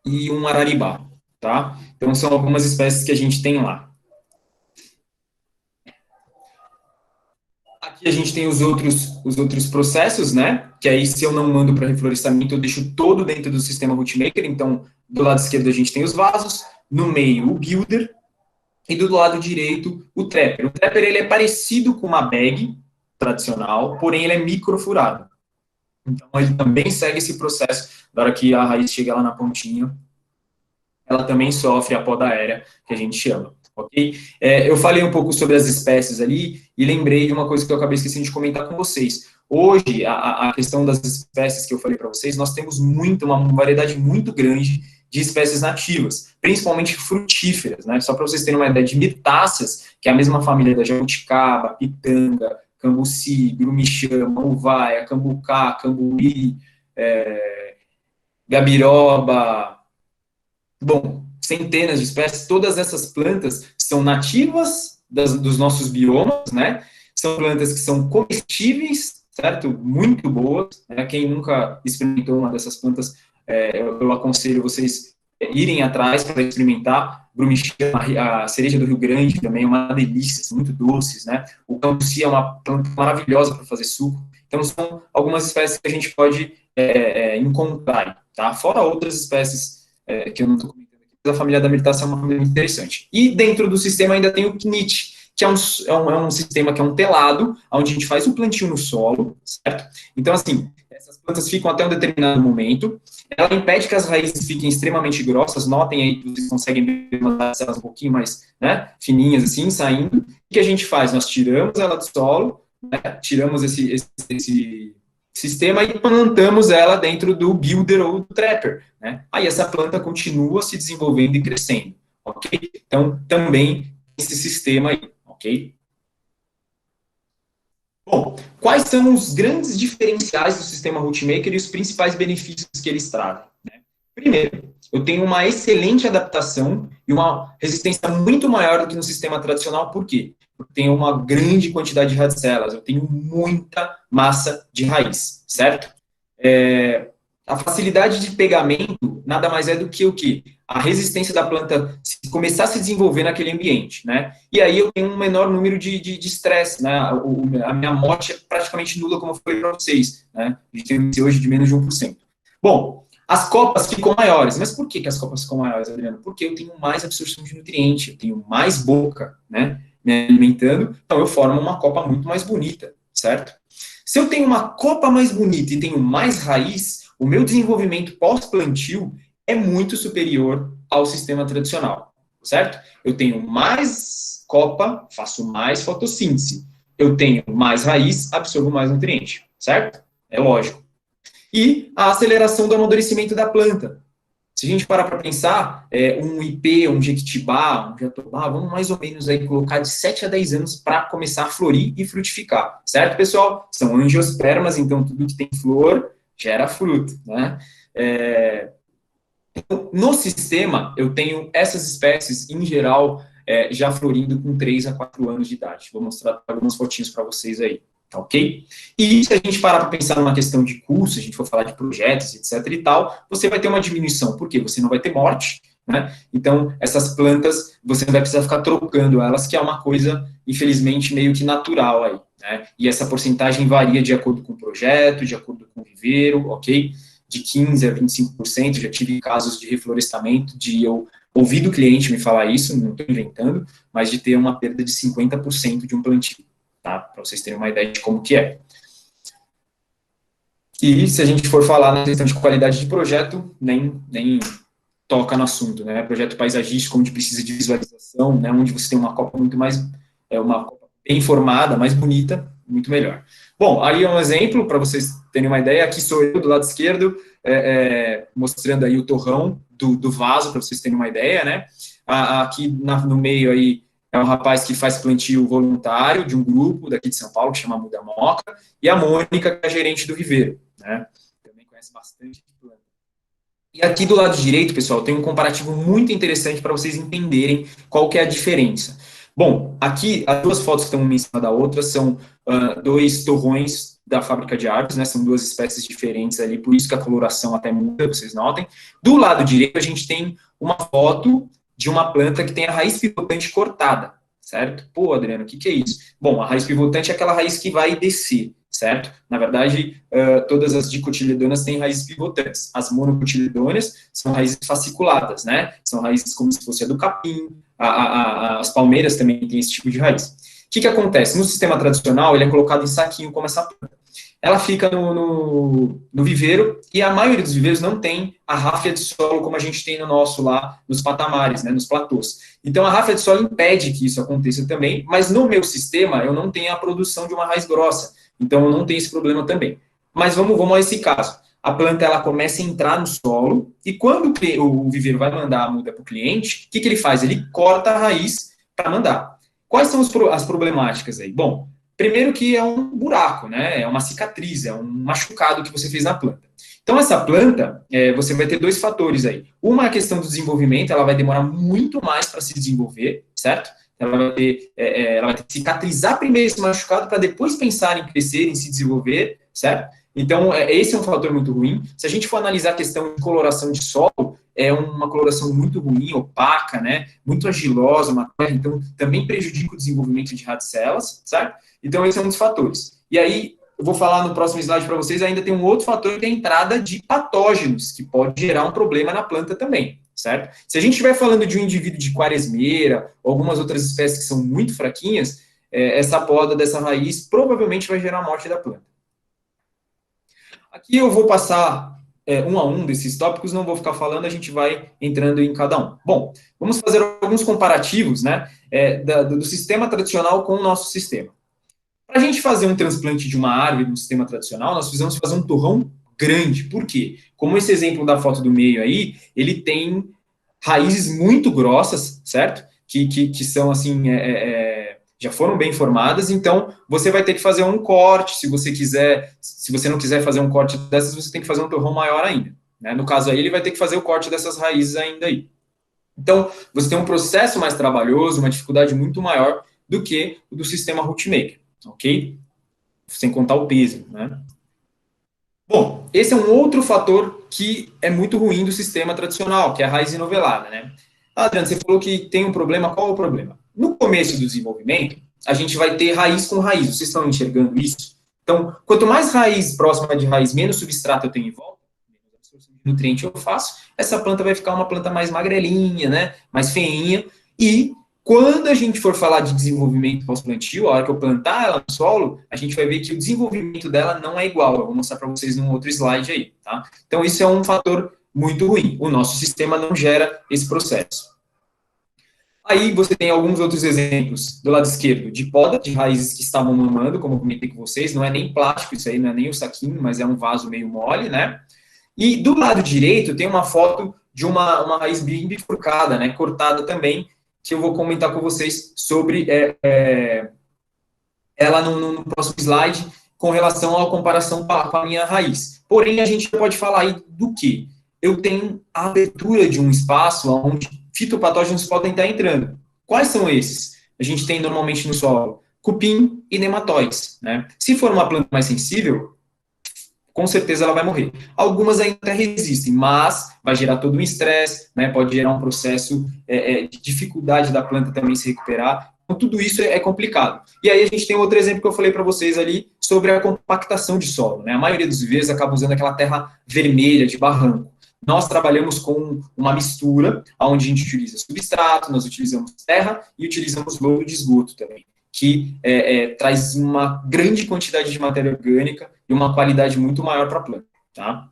e um araribá, tá? Então, são algumas espécies que a gente tem lá. Aqui a gente tem os outros processos, né? Que aí, se eu não mando para reflorestamento, eu deixo todo dentro do sistema rootmaker. Então, do lado esquerdo a gente tem os vasos, no meio o builder, e do lado direito o trapper. O trapper, ele é parecido com uma bag tradicional, porém ele é microfurado. Então, ele também segue esse processo. Na hora que a raiz chega lá na pontinha, ela também sofre a poda aérea, que a gente chama, ok? Eu falei um pouco sobre as espécies ali e lembrei de uma coisa que eu acabei esquecendo de comentar com vocês. Hoje, a questão das espécies que eu falei para vocês, nós temos uma variedade muito grande de espécies nativas, principalmente frutíferas, né? Só para vocês terem uma ideia de mirtáceas, que é a mesma família da jabuticaba, pitanga, cambuci, grumichama, uvaia, cambucá, cambuí, gabiroba, bom, centenas de espécies. Todas essas plantas são nativas dos nossos biomas, né? São plantas que são comestíveis, certo? Muito boas, né? Quem nunca experimentou uma dessas plantas, eu aconselho vocês irem atrás para experimentar. Brumichama, a cereja do Rio Grande também é uma delícia, são muito doces, né? O cambuci é uma planta maravilhosa para fazer suco. Então, são algumas espécies que a gente pode encontrar, tá? Fora outras espécies que eu não estou comentando aqui, mas a família da mirtácea é uma família muito interessante. E dentro do sistema ainda tem o CNIT, que é um sistema que é um telado, onde a gente faz o plantio no solo, certo? Então, assim, essas plantas ficam até um determinado momento, ela impede que as raízes fiquem extremamente grossas, notem aí que vocês conseguem ver elas um pouquinho mais, né, fininhas assim, saindo. O que a gente faz? Nós tiramos ela do solo, né, tiramos esse sistema e plantamos ela dentro do builder ou do trapper, né? Aí essa planta continua se desenvolvendo e crescendo, ok? Então, também esse sistema aí, ok? Bom, quais são os grandes diferenciais do sistema Rootmaker e os principais benefícios que eles trazem, né? Primeiro, eu tenho uma excelente adaptação e uma resistência muito maior do que no sistema tradicional, por quê? Porque tem uma grande quantidade de radicelas, eu tenho muita massa de raiz, certo? A facilidade de pegamento nada mais é do que o quê? A resistência da planta começar a se desenvolver naquele ambiente, né? E aí eu tenho um menor número de estresse, né? A minha morte é praticamente nula, como eu falei para vocês, né? A gente tem um índice hoje de menos de 1%. Bom, as copas ficam maiores. Mas por que as copas ficam maiores, Adriano? Porque eu tenho mais absorção de nutriente, eu tenho mais boca, né? Me alimentando, então eu formo uma copa muito mais bonita, certo? Se eu tenho uma copa mais bonita e tenho mais raiz, o meu desenvolvimento pós-plantio é muito superior ao sistema tradicional, certo? Eu tenho mais copa, faço mais fotossíntese. Eu tenho mais raiz, absorvo mais nutriente, certo? É lógico. E a aceleração do amadurecimento da planta. Se a gente parar para pensar, um IP, um jequitibá, um jatobá, vamos mais ou menos aí colocar de 7 a 10 anos para começar a florir e frutificar, certo, pessoal? São angiospermas, então tudo que tem flor gera fruto, né? No sistema, eu tenho essas espécies, em geral, já florindo com 3 a 4 anos de idade. Vou mostrar algumas fotinhos para vocês aí, tá ok? E se a gente parar para pensar numa questão de curso, se a gente for falar de projetos, etc e tal, você vai ter uma diminuição, porque você não vai ter morte, né? Então, essas plantas, você não vai precisar ficar trocando elas, que é uma coisa, infelizmente, meio que natural aí, né? E essa porcentagem varia de acordo com o projeto, de acordo com o viveiro, ok? De 15% a 25%, já tive casos de reflorestamento, de eu ouvir do cliente me falar isso, não estou inventando, mas de ter uma perda de 50% de um plantio, tá? Para vocês terem uma ideia de como que é. E se a gente for falar na questão de qualidade de projeto, nem toca no assunto, né? Projeto paisagístico, onde precisa de visualização, né? Onde você tem uma copa muito mais, uma copa bem formada, mais bonita, muito melhor. Bom, aí é um exemplo, para vocês terem uma ideia, aqui sou eu do lado esquerdo, mostrando aí o torrão do vaso, para vocês terem uma ideia, né? Aqui no meio aí é um rapaz que faz plantio voluntário de um grupo daqui de São Paulo, que chama Muda Moca, e a Mônica, que é a gerente do viveiro, né? Também conhece bastante de planta. E aqui do lado direito, pessoal, tem um comparativo muito interessante para vocês entenderem qual que é a diferença. Bom, aqui as duas fotos que estão uma em cima da outra são dois torrões da fábrica de árvores, né? São duas espécies diferentes ali, por isso que a coloração até muda, vocês notem. Do lado direito, a gente tem uma foto de uma planta que tem a raiz pivotante cortada, certo? Pô, Adriano, o que, que é isso? Bom, a raiz pivotante é aquela raiz que vai descer, certo? Na verdade, todas as dicotiledôneas têm raízes pivotantes. As monocotiledôneas são raízes fasciculadas, né? São raízes como se fosse a do capim, as palmeiras também têm esse tipo de raiz. O que, que acontece? No sistema tradicional, ele é colocado em saquinho como essa planta. Ela fica no viveiro, e a maioria dos viveiros não tem a ráfia de solo como a gente tem no nosso lá, nos patamares, né, nos platôs. Então, a ráfia de solo impede que isso aconteça também, mas no meu sistema, eu não tenho a produção de uma raiz grossa. Então, eu não tenho esse problema também. Mas vamos a esse caso. A planta ela começa a entrar no solo, e quando o viveiro vai mandar a muda para o cliente, o que, que ele faz? Ele corta a raiz para mandar. Quais são as problemáticas aí? Bom, primeiro que é um buraco, né? É uma cicatriz, é um machucado que você fez na planta. Então, essa planta, você vai ter dois fatores aí. Uma é a questão do desenvolvimento, ela vai demorar muito mais para se desenvolver, certo? Ela vai ter que cicatrizar primeiro esse machucado para depois pensar em crescer, em se desenvolver, certo? Então, esse é um fator muito ruim. Se a gente for analisar a questão de coloração de solo, é uma coloração muito ruim, opaca, né? Muito agilosa, uma terra, então também prejudica o desenvolvimento de radicelas, certo? Então, esse é um dos fatores. E aí, eu vou falar no próximo slide para vocês, ainda tem um outro fator que é a entrada de patógenos, que pode gerar um problema na planta também, certo? Se a gente estiver falando de um indivíduo de quaresmeira, ou algumas outras espécies que são muito fraquinhas, essa poda dessa raiz provavelmente vai gerar a morte da planta. Aqui eu vou passar um a um desses tópicos, não vou ficar falando, a gente vai entrando em cada um. Bom, vamos fazer alguns comparativos, né, do sistema tradicional com o nosso sistema. Para a gente fazer um transplante de uma árvore no sistema tradicional, nós precisamos fazer um torrão grande. Por quê? Como esse exemplo da foto do meio aí, ele tem raízes muito grossas, certo? Que são assim, já foram bem formadas, então você vai ter que fazer um corte, se você quiser, se você não quiser fazer um corte dessas, você tem que fazer um torrão maior ainda, né? No caso aí, ele vai ter que fazer o corte dessas raízes ainda aí. Então, você tem um processo mais trabalhoso, uma dificuldade muito maior do que o do sistema Rootmaker, ok? Sem contar o peso, né? Bom, esse é um outro fator que é muito ruim do sistema tradicional, que é a raiz enovelada, né? Adriano, você falou que tem um problema, qual é o problema? No começo do desenvolvimento, a gente vai ter raiz com raiz, vocês estão enxergando isso? Então, quanto mais raiz próxima de raiz, menos substrato eu tenho em volta, menos absorção de nutriente eu faço, essa planta vai ficar uma planta mais magrelinha, né? Mais feinha, e quando a gente for falar de desenvolvimento pós-plantio, a hora que eu plantar ela no solo, a gente vai ver que o desenvolvimento dela não é igual. Eu vou mostrar para vocês num outro slide aí, tá? Então, isso é um fator muito ruim. O nosso sistema não gera esse processo. Aí você tem alguns outros exemplos do lado esquerdo, de poda, de raízes que estavam mamando, como eu comentei com vocês, não é nem plástico isso aí, não é nem o saquinho, mas é um vaso meio mole, né? E do lado direito tem uma foto de uma raiz bem bifurcada, né, cortada também, que eu vou comentar com vocês sobre ela no próximo slide, com relação à comparação com a minha raiz. Porém, a gente pode falar aí do quê? Eu tenho a abertura de um espaço onde fitopatógenos podem estar entrando. Quais são esses? A gente tem normalmente no solo cupim e nematóides, né? Se for uma planta mais sensível, com certeza ela vai morrer. Algumas ainda resistem, mas vai gerar todo um estresse, né? Pode gerar um processo de dificuldade da planta também se recuperar. Então, tudo isso é complicado. E aí a gente tem outro exemplo que eu falei para vocês ali sobre a compactação de solo, né? A maioria dos viveiros acaba usando aquela terra vermelha de barranco. Nós trabalhamos com uma mistura, onde a gente utiliza substrato, nós utilizamos terra e utilizamos lodo de esgoto também, que traz uma grande quantidade de matéria orgânica e uma qualidade muito maior para a planta, tá?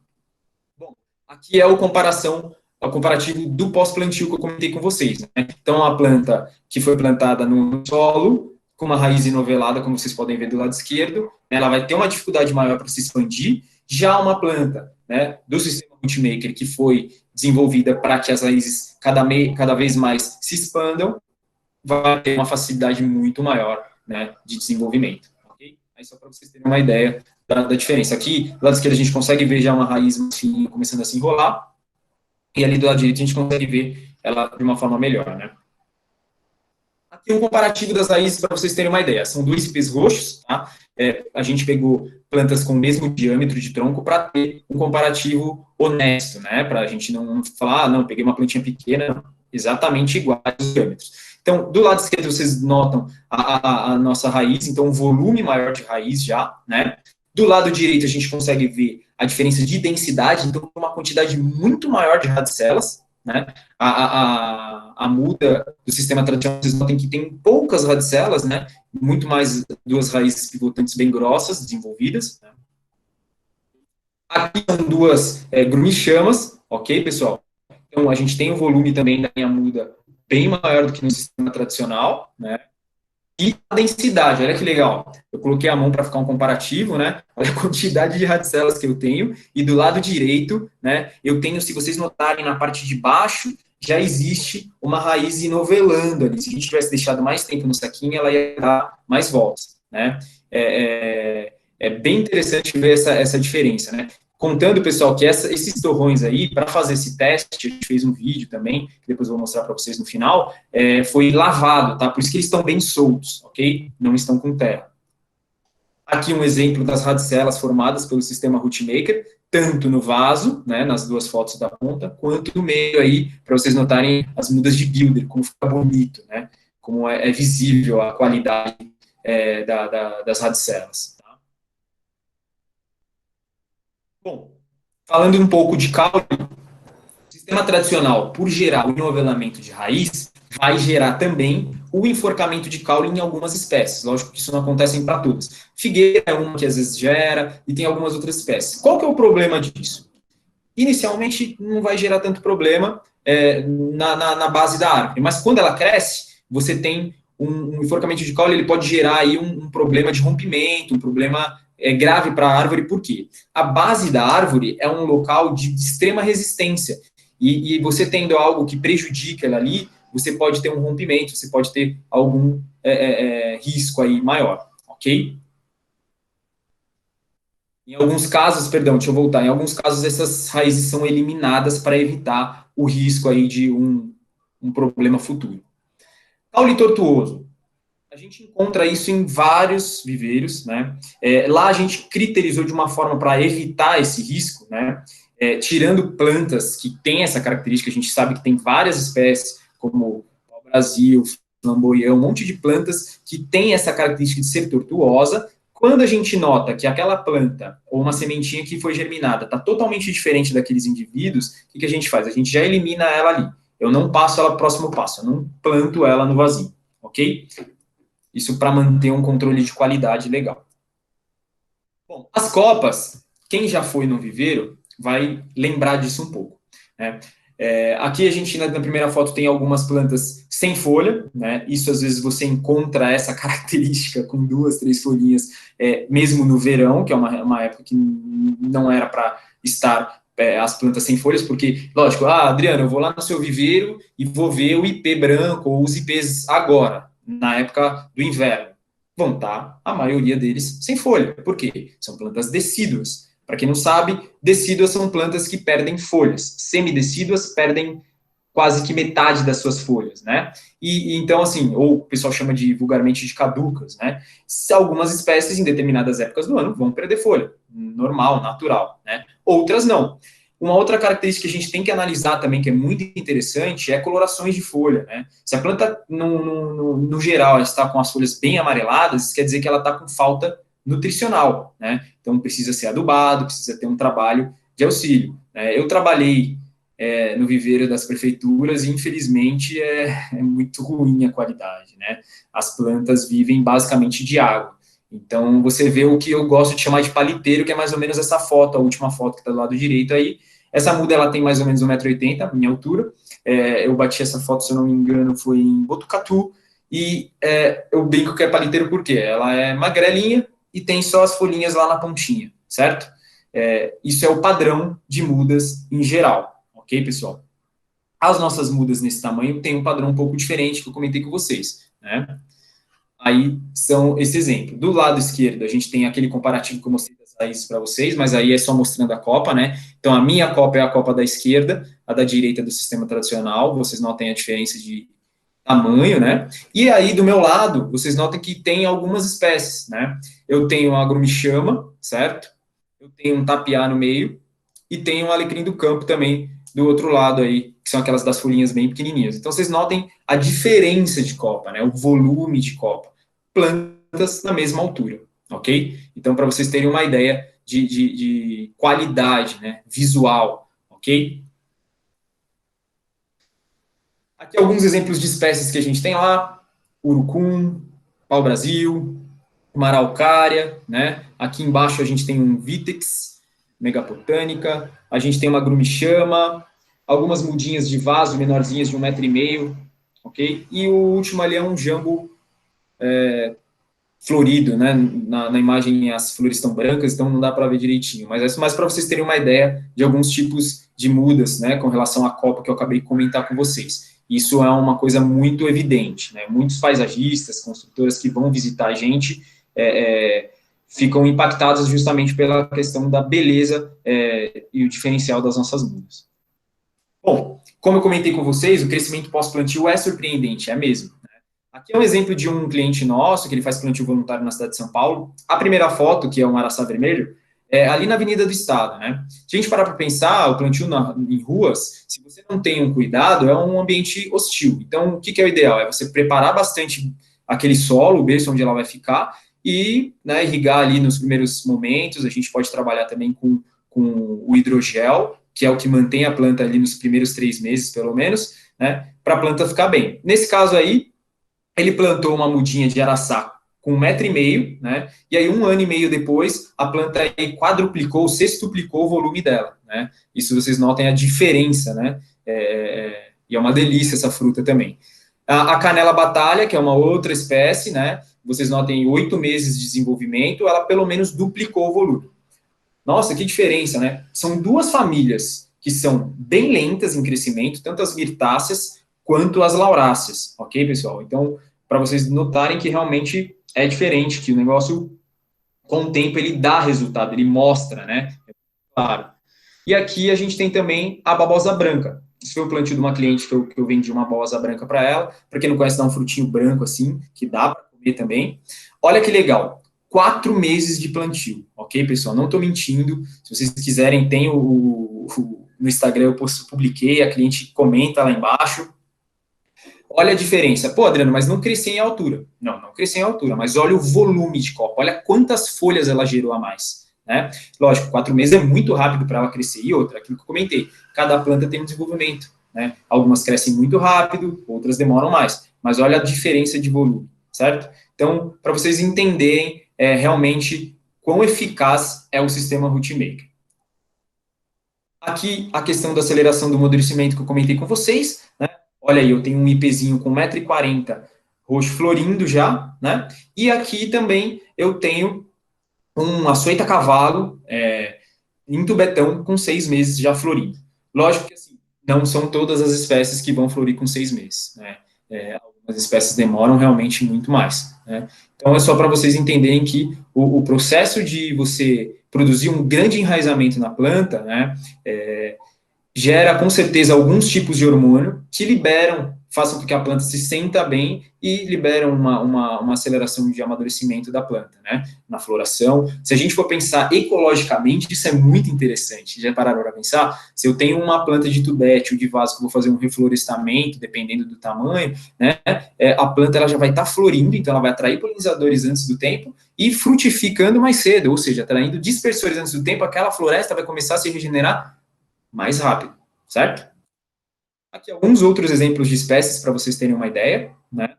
Bom, aqui é o comparativo do pós-plantio que eu comentei com vocês, né? Então, a planta que foi plantada no solo, com uma raiz enovelada, como vocês podem ver do lado esquerdo, né, ela vai ter uma dificuldade maior para se expandir. Já uma planta, né, do sistema Rootmaker, que foi desenvolvida para que as raízes cada vez mais se expandam, vai ter uma facilidade muito maior, né, de desenvolvimento. Okay? Aí só para vocês terem uma ideia da diferença. Aqui, do lado esquerdo, a gente consegue ver já uma raiz mais fininha começando a se enrolar, e ali do lado direito a gente consegue ver ela de uma forma melhor, né? Aqui um comparativo das raízes para vocês terem uma ideia. São dois ipês roxos, tá? A gente pegou plantas com o mesmo diâmetro de tronco para ter um comparativo honesto, né? Para a gente não falar, não, peguei uma plantinha pequena, não. Exatamente iguais os diâmetros. Então, do lado esquerdo vocês notam a nossa raiz, então um volume maior de raiz já, né? Do lado direito a gente consegue ver a diferença de densidade, então uma quantidade muito maior de radicelas, né? A muda do sistema tradicional, vocês notem que tem poucas radicelas, né? Muito mais duas raízes pivotantes bem grossas, desenvolvidas. Né? Aqui são duas grumichamas, ok, pessoal? Então, a gente tem um volume também da minha muda bem maior do que no sistema tradicional, né? E a densidade, olha que legal. Eu coloquei a mão para ficar um comparativo, né? Olha a quantidade de radicelas que eu tenho. E do lado direito, né? Eu tenho, se vocês notarem, na parte de baixo, já existe uma raiz inovelando ali. Se a gente tivesse deixado mais tempo no saquinho, ela ia dar mais voltas, né? É bem interessante ver essa diferença, né? Contando, pessoal, que esses torrões aí, para fazer esse teste, a gente fez um vídeo também, que depois eu vou mostrar para vocês no final, foi lavado, tá? Por isso que eles estão bem soltos, ok? Não estão com terra. Aqui um exemplo das radicelas formadas pelo sistema Rootmaker, tanto no vaso, né, nas duas fotos da ponta, quanto no meio aí, para vocês notarem as mudas de Builder, como fica bonito, né? Como é visível a qualidade das radicelas. Bom, falando um pouco de caule, o sistema tradicional, por gerar o enovelamento de raiz, vai gerar também o enforcamento de caule em algumas espécies. Lógico que isso não acontece para todas. Figueira é uma que às vezes gera, e tem algumas outras espécies. Qual que é o problema disso? Inicialmente, não vai gerar tanto problema na base da árvore, mas quando ela cresce, você tem um enforcamento de caule, ele pode gerar aí um problema de rompimento, um problema grave para a árvore, por quê? A base da árvore é um local de extrema resistência, e você tendo algo que prejudica ela ali, você pode ter um rompimento, você pode ter algum risco aí maior, ok? Em alguns casos, perdão, deixa eu voltar, em alguns casos essas raízes são eliminadas para evitar o risco aí de um problema futuro. Caule tortuoso. A gente encontra isso em vários viveiros, né? Lá a gente criterizou de uma forma para evitar esse risco, né? Tirando plantas que têm essa característica, a gente sabe que tem várias espécies, como o Brasil, flamboyão, um monte de plantas que têm essa característica de ser tortuosa. Quando a gente nota que aquela planta ou uma sementinha que foi germinada está totalmente diferente daqueles indivíduos, o que a gente faz? A gente já elimina ela ali. Eu não passo ela para o próximo passo, eu não planto ela no vasinho, ok? Isso para manter um controle de qualidade legal. Bom, as copas, quem já foi no viveiro vai lembrar disso um pouco, né? Aqui a gente, na primeira foto, tem algumas plantas sem folha, né? Isso às vezes você encontra essa característica com 2, 3 folhinhas, mesmo no verão, que é uma época que não era para estar as plantas sem folhas, porque, lógico, Adriano, eu vou lá no seu viveiro e vou ver o ipê branco ou os ipês agora, na época do inverno. Vão estar, a maioria deles, sem folha. Por quê? São plantas decíduas. Para quem não sabe, decíduas são plantas que perdem folhas. Semidecíduas perdem quase que metade das suas folhas, né? E então, assim, ou o pessoal chama de vulgarmente de caducas, né? Algumas espécies, em determinadas épocas do ano, vão perder folha. Normal, natural, né? Outras não. Uma outra característica que a gente tem que analisar também, que é muito interessante, é colorações de folha, né? Se a planta, no geral, está com as folhas bem amareladas, quer dizer que ela está com falta nutricional, né? Então, precisa ser adubado, precisa ter um trabalho de auxílio. Eu trabalhei no viveiro das prefeituras e, infelizmente, é muito ruim a qualidade, né? As plantas vivem basicamente de água. Então, você vê o que eu gosto de chamar de paliteiro, que é mais ou menos essa foto, a última foto que está do lado direito aí. Essa muda, ela tem mais ou menos 1,80 m, a minha altura. Eu bati essa foto, se eu não me engano, foi em Botucatu. E eu brinco que é paliteiro porque ela é magrelinha e tem só as folhinhas lá na pontinha, certo? Isso é o padrão de mudas em geral, ok, pessoal? As nossas mudas nesse tamanho têm um padrão um pouco diferente que eu comentei com vocês, né? Aí são esse exemplo. Do lado esquerdo, a gente tem aquele comparativo que eu mostrei das raízes para vocês, mas aí é só mostrando a copa, né? Então, a minha copa é a copa da esquerda, a da direita do sistema tradicional, vocês notem a diferença de tamanho, né? E aí, do meu lado, vocês notam que tem algumas espécies, né? Eu tenho um agrumichama, certo? Eu tenho um tapiá no meio, e tem um alecrim do campo também, do outro lado aí, que são aquelas das folhinhas bem pequenininhas. Então, vocês notem a diferença de copa, né? O volume de copa. Plantas na mesma altura, ok? Então, para vocês terem uma ideia de qualidade, né? Visual, ok? Aqui alguns exemplos de espécies que a gente tem lá: urucum, pau-brasil, maraucária, né? Aqui embaixo a gente tem um vitex, megapotânica, a gente tem uma grumichama, algumas mudinhas de vaso menorzinhas de 1,5 m, ok? E o último ali é um jambo florido, né? Na imagem as flores estão brancas, então não dá para ver direitinho, mas é mais para vocês terem uma ideia de alguns tipos de mudas, né? Com relação à copa que eu acabei de comentar com vocês. Isso é uma coisa muito evidente, né? Muitos paisagistas, construtoras que vão visitar a gente ficam impactados justamente pela questão da beleza e o diferencial das nossas mudas. Bom, como eu comentei com vocês, o crescimento pós-plantio é surpreendente, é mesmo. Aqui é um exemplo de um cliente nosso, que ele faz plantio voluntário na cidade de São Paulo. A primeira foto, que é um araçá vermelho, é ali na Avenida do Estado, né? Se a gente parar para pensar, o plantio em ruas, se você não tem um cuidado, é um ambiente hostil. Então, o que é o ideal? É você preparar bastante aquele solo, o berço onde ela vai ficar, e, né, irrigar ali nos primeiros momentos. A gente pode trabalhar também com o hidrogel, que é o que mantém a planta ali nos primeiros 3 meses, pelo menos, né, para a planta ficar bem. Nesse caso aí, ele plantou uma mudinha de araçá com 1,5 m, né? E aí, 1 ano e meio depois, a planta aí quadruplicou, sextuplicou o volume dela, né? Isso vocês notem a diferença, né? E é uma delícia essa fruta também. A canela batalha, que é uma outra espécie, né? Vocês notem 8 meses de desenvolvimento, ela pelo menos duplicou o volume. Nossa, que diferença, né? São duas famílias que são bem lentas em crescimento, tanto as mirtáceas quanto as lauráceas, ok, pessoal? Então, para vocês notarem que realmente é diferente, que o negócio, com o tempo, ele dá resultado, ele mostra, né? Claro. E aqui a gente tem também a babosa branca. Esse foi o plantio de uma cliente que eu vendi uma babosa branca para ela. Para quem não conhece, dá um frutinho branco assim, que dá para comer também. Olha que legal. 4 meses de plantio, ok, pessoal? Não estou mentindo. Se vocês quiserem, tem no Instagram, eu publiquei, a cliente comenta lá embaixo. Olha a diferença. Pô, Adriano, mas não cresci em altura. Não, não cresci em altura, mas olha o volume de copa, olha quantas folhas ela gerou a mais, né? Lógico, 4 meses é muito rápido para ela crescer. E outra, aquilo que eu comentei, cada planta tem um desenvolvimento, né? Algumas crescem muito rápido, outras demoram mais. Mas olha a diferença de volume, certo? Então, para vocês entenderem realmente quão eficaz é o sistema Rootmaker. Aqui, a questão da aceleração do amadurecimento que eu comentei com vocês, né? Olha aí, eu tenho um IPzinho com 1,40 m, roxo florindo já, né? E aqui também eu tenho um açoita cavalo em tubetão com 6 meses já florindo. Lógico que assim, não são todas as espécies que vão florir com 6 meses, né? Algumas espécies demoram realmente muito mais, né? Então é só para vocês entenderem que o processo de você produzir um grande enraizamento na planta, né, gera com certeza alguns tipos de hormônio que liberam, façam com que a planta se sinta bem e liberam uma aceleração de amadurecimento da planta, né, na floração. Se a gente for pensar ecologicamente, isso é muito interessante. Já pararam para pensar? Se eu tenho uma planta de tubete ou de vaso que eu vou fazer um reflorestamento, dependendo do tamanho, né, a planta ela já vai estar florindo, então ela vai atrair polinizadores antes do tempo e frutificando mais cedo, ou seja, atraindo dispersores antes do tempo, aquela floresta vai começar a se regenerar mais rápido, certo? Aqui alguns outros exemplos de espécies para vocês terem uma ideia, né?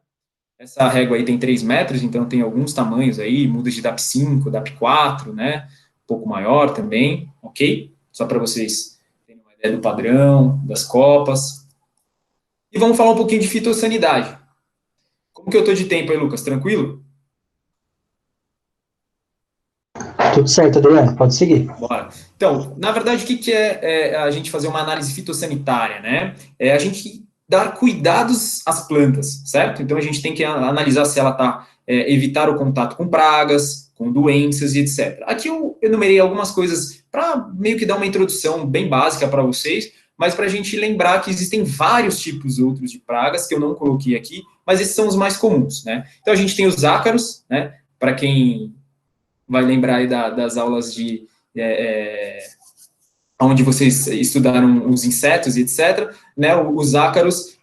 Essa régua aí tem 3 metros, então tem alguns tamanhos aí, mudas de DAP5, DAP4, né? Um pouco maior também, ok? Só para vocês terem uma ideia do padrão, das copas. E vamos falar um pouquinho de fitossanidade. Como que eu estou de tempo aí, Lucas? Tranquilo? Tudo certo, Adriano, pode seguir. Bora. Então, na verdade, o que é a gente fazer uma análise fitossanitária, né? É a gente dar cuidados às plantas, certo? Então, a gente tem que analisar se ela está evitar o contato com pragas, com doenças e etc. Aqui eu enumerei algumas coisas para meio que dar uma introdução bem básica para vocês, mas para a gente lembrar que existem vários tipos outros de pragas, que eu não coloquei aqui, mas esses são os mais comuns, né? Então, a gente tem os ácaros, né? Para quem vai lembrar aí das aulas de... onde vocês estudaram os insetos e etc., né? Os ácaros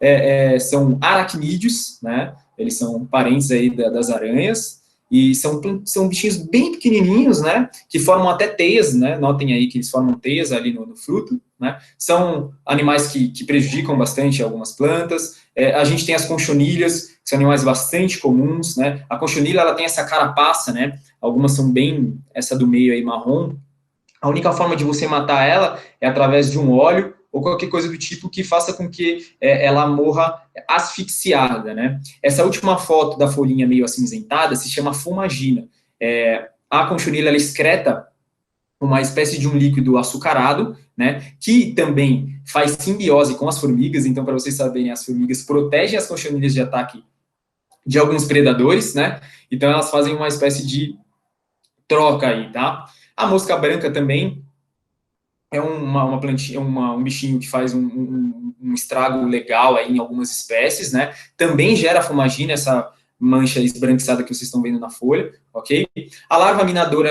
são aracnídeos, né? Eles são parentes aí das aranhas, e são bichinhos bem pequenininhos, né, que formam até teias, né, notem aí que eles formam teias ali no fruto, né, são animais que prejudicam bastante algumas plantas. A gente tem as conchonilhas, que são animais bastante comuns, né, a conchonilha, ela tem essa carapaça, né, algumas são bem, essa do meio aí marrom, a única forma de você matar ela é através de um óleo, ou qualquer coisa do tipo que faça com que ela morra asfixiada, né? Essa última foto da folhinha meio acinzentada se chama fumagina. A conchonilha, ela excreta uma espécie de um líquido açucarado, né, que também faz simbiose com as formigas. Então, para vocês saberem, as formigas protegem as conchonilhas de ataque de alguns predadores, né? Então, elas fazem uma espécie de troca aí, tá? A mosca branca também é uma plantinha, um bichinho que faz um estrago legal aí em algumas espécies, né? Também gera fumagina, essa mancha esbranquiçada que vocês estão vendo na folha, ok? A larva minadora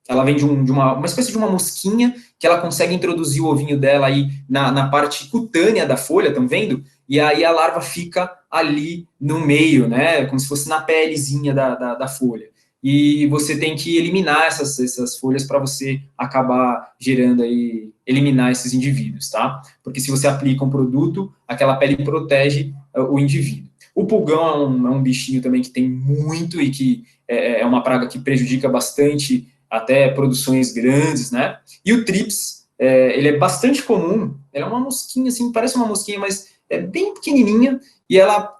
ela vem de uma espécie de uma mosquinha que ela consegue introduzir o ovinho dela aí na parte cutânea da folha, estão vendo? E aí a larva fica ali no meio, né? Como se fosse na pelezinha da folha. E você tem que eliminar essas folhas para você acabar gerando aí, eliminar esses indivíduos, tá? Porque se você aplica um produto, aquela pele protege o indivíduo. O pulgão é um bichinho também que tem muito e que é uma praga que prejudica bastante até produções grandes, né? E o trips, ele é bastante comum, ela é uma mosquinha, assim, parece uma mosquinha, mas é bem pequenininha, e ela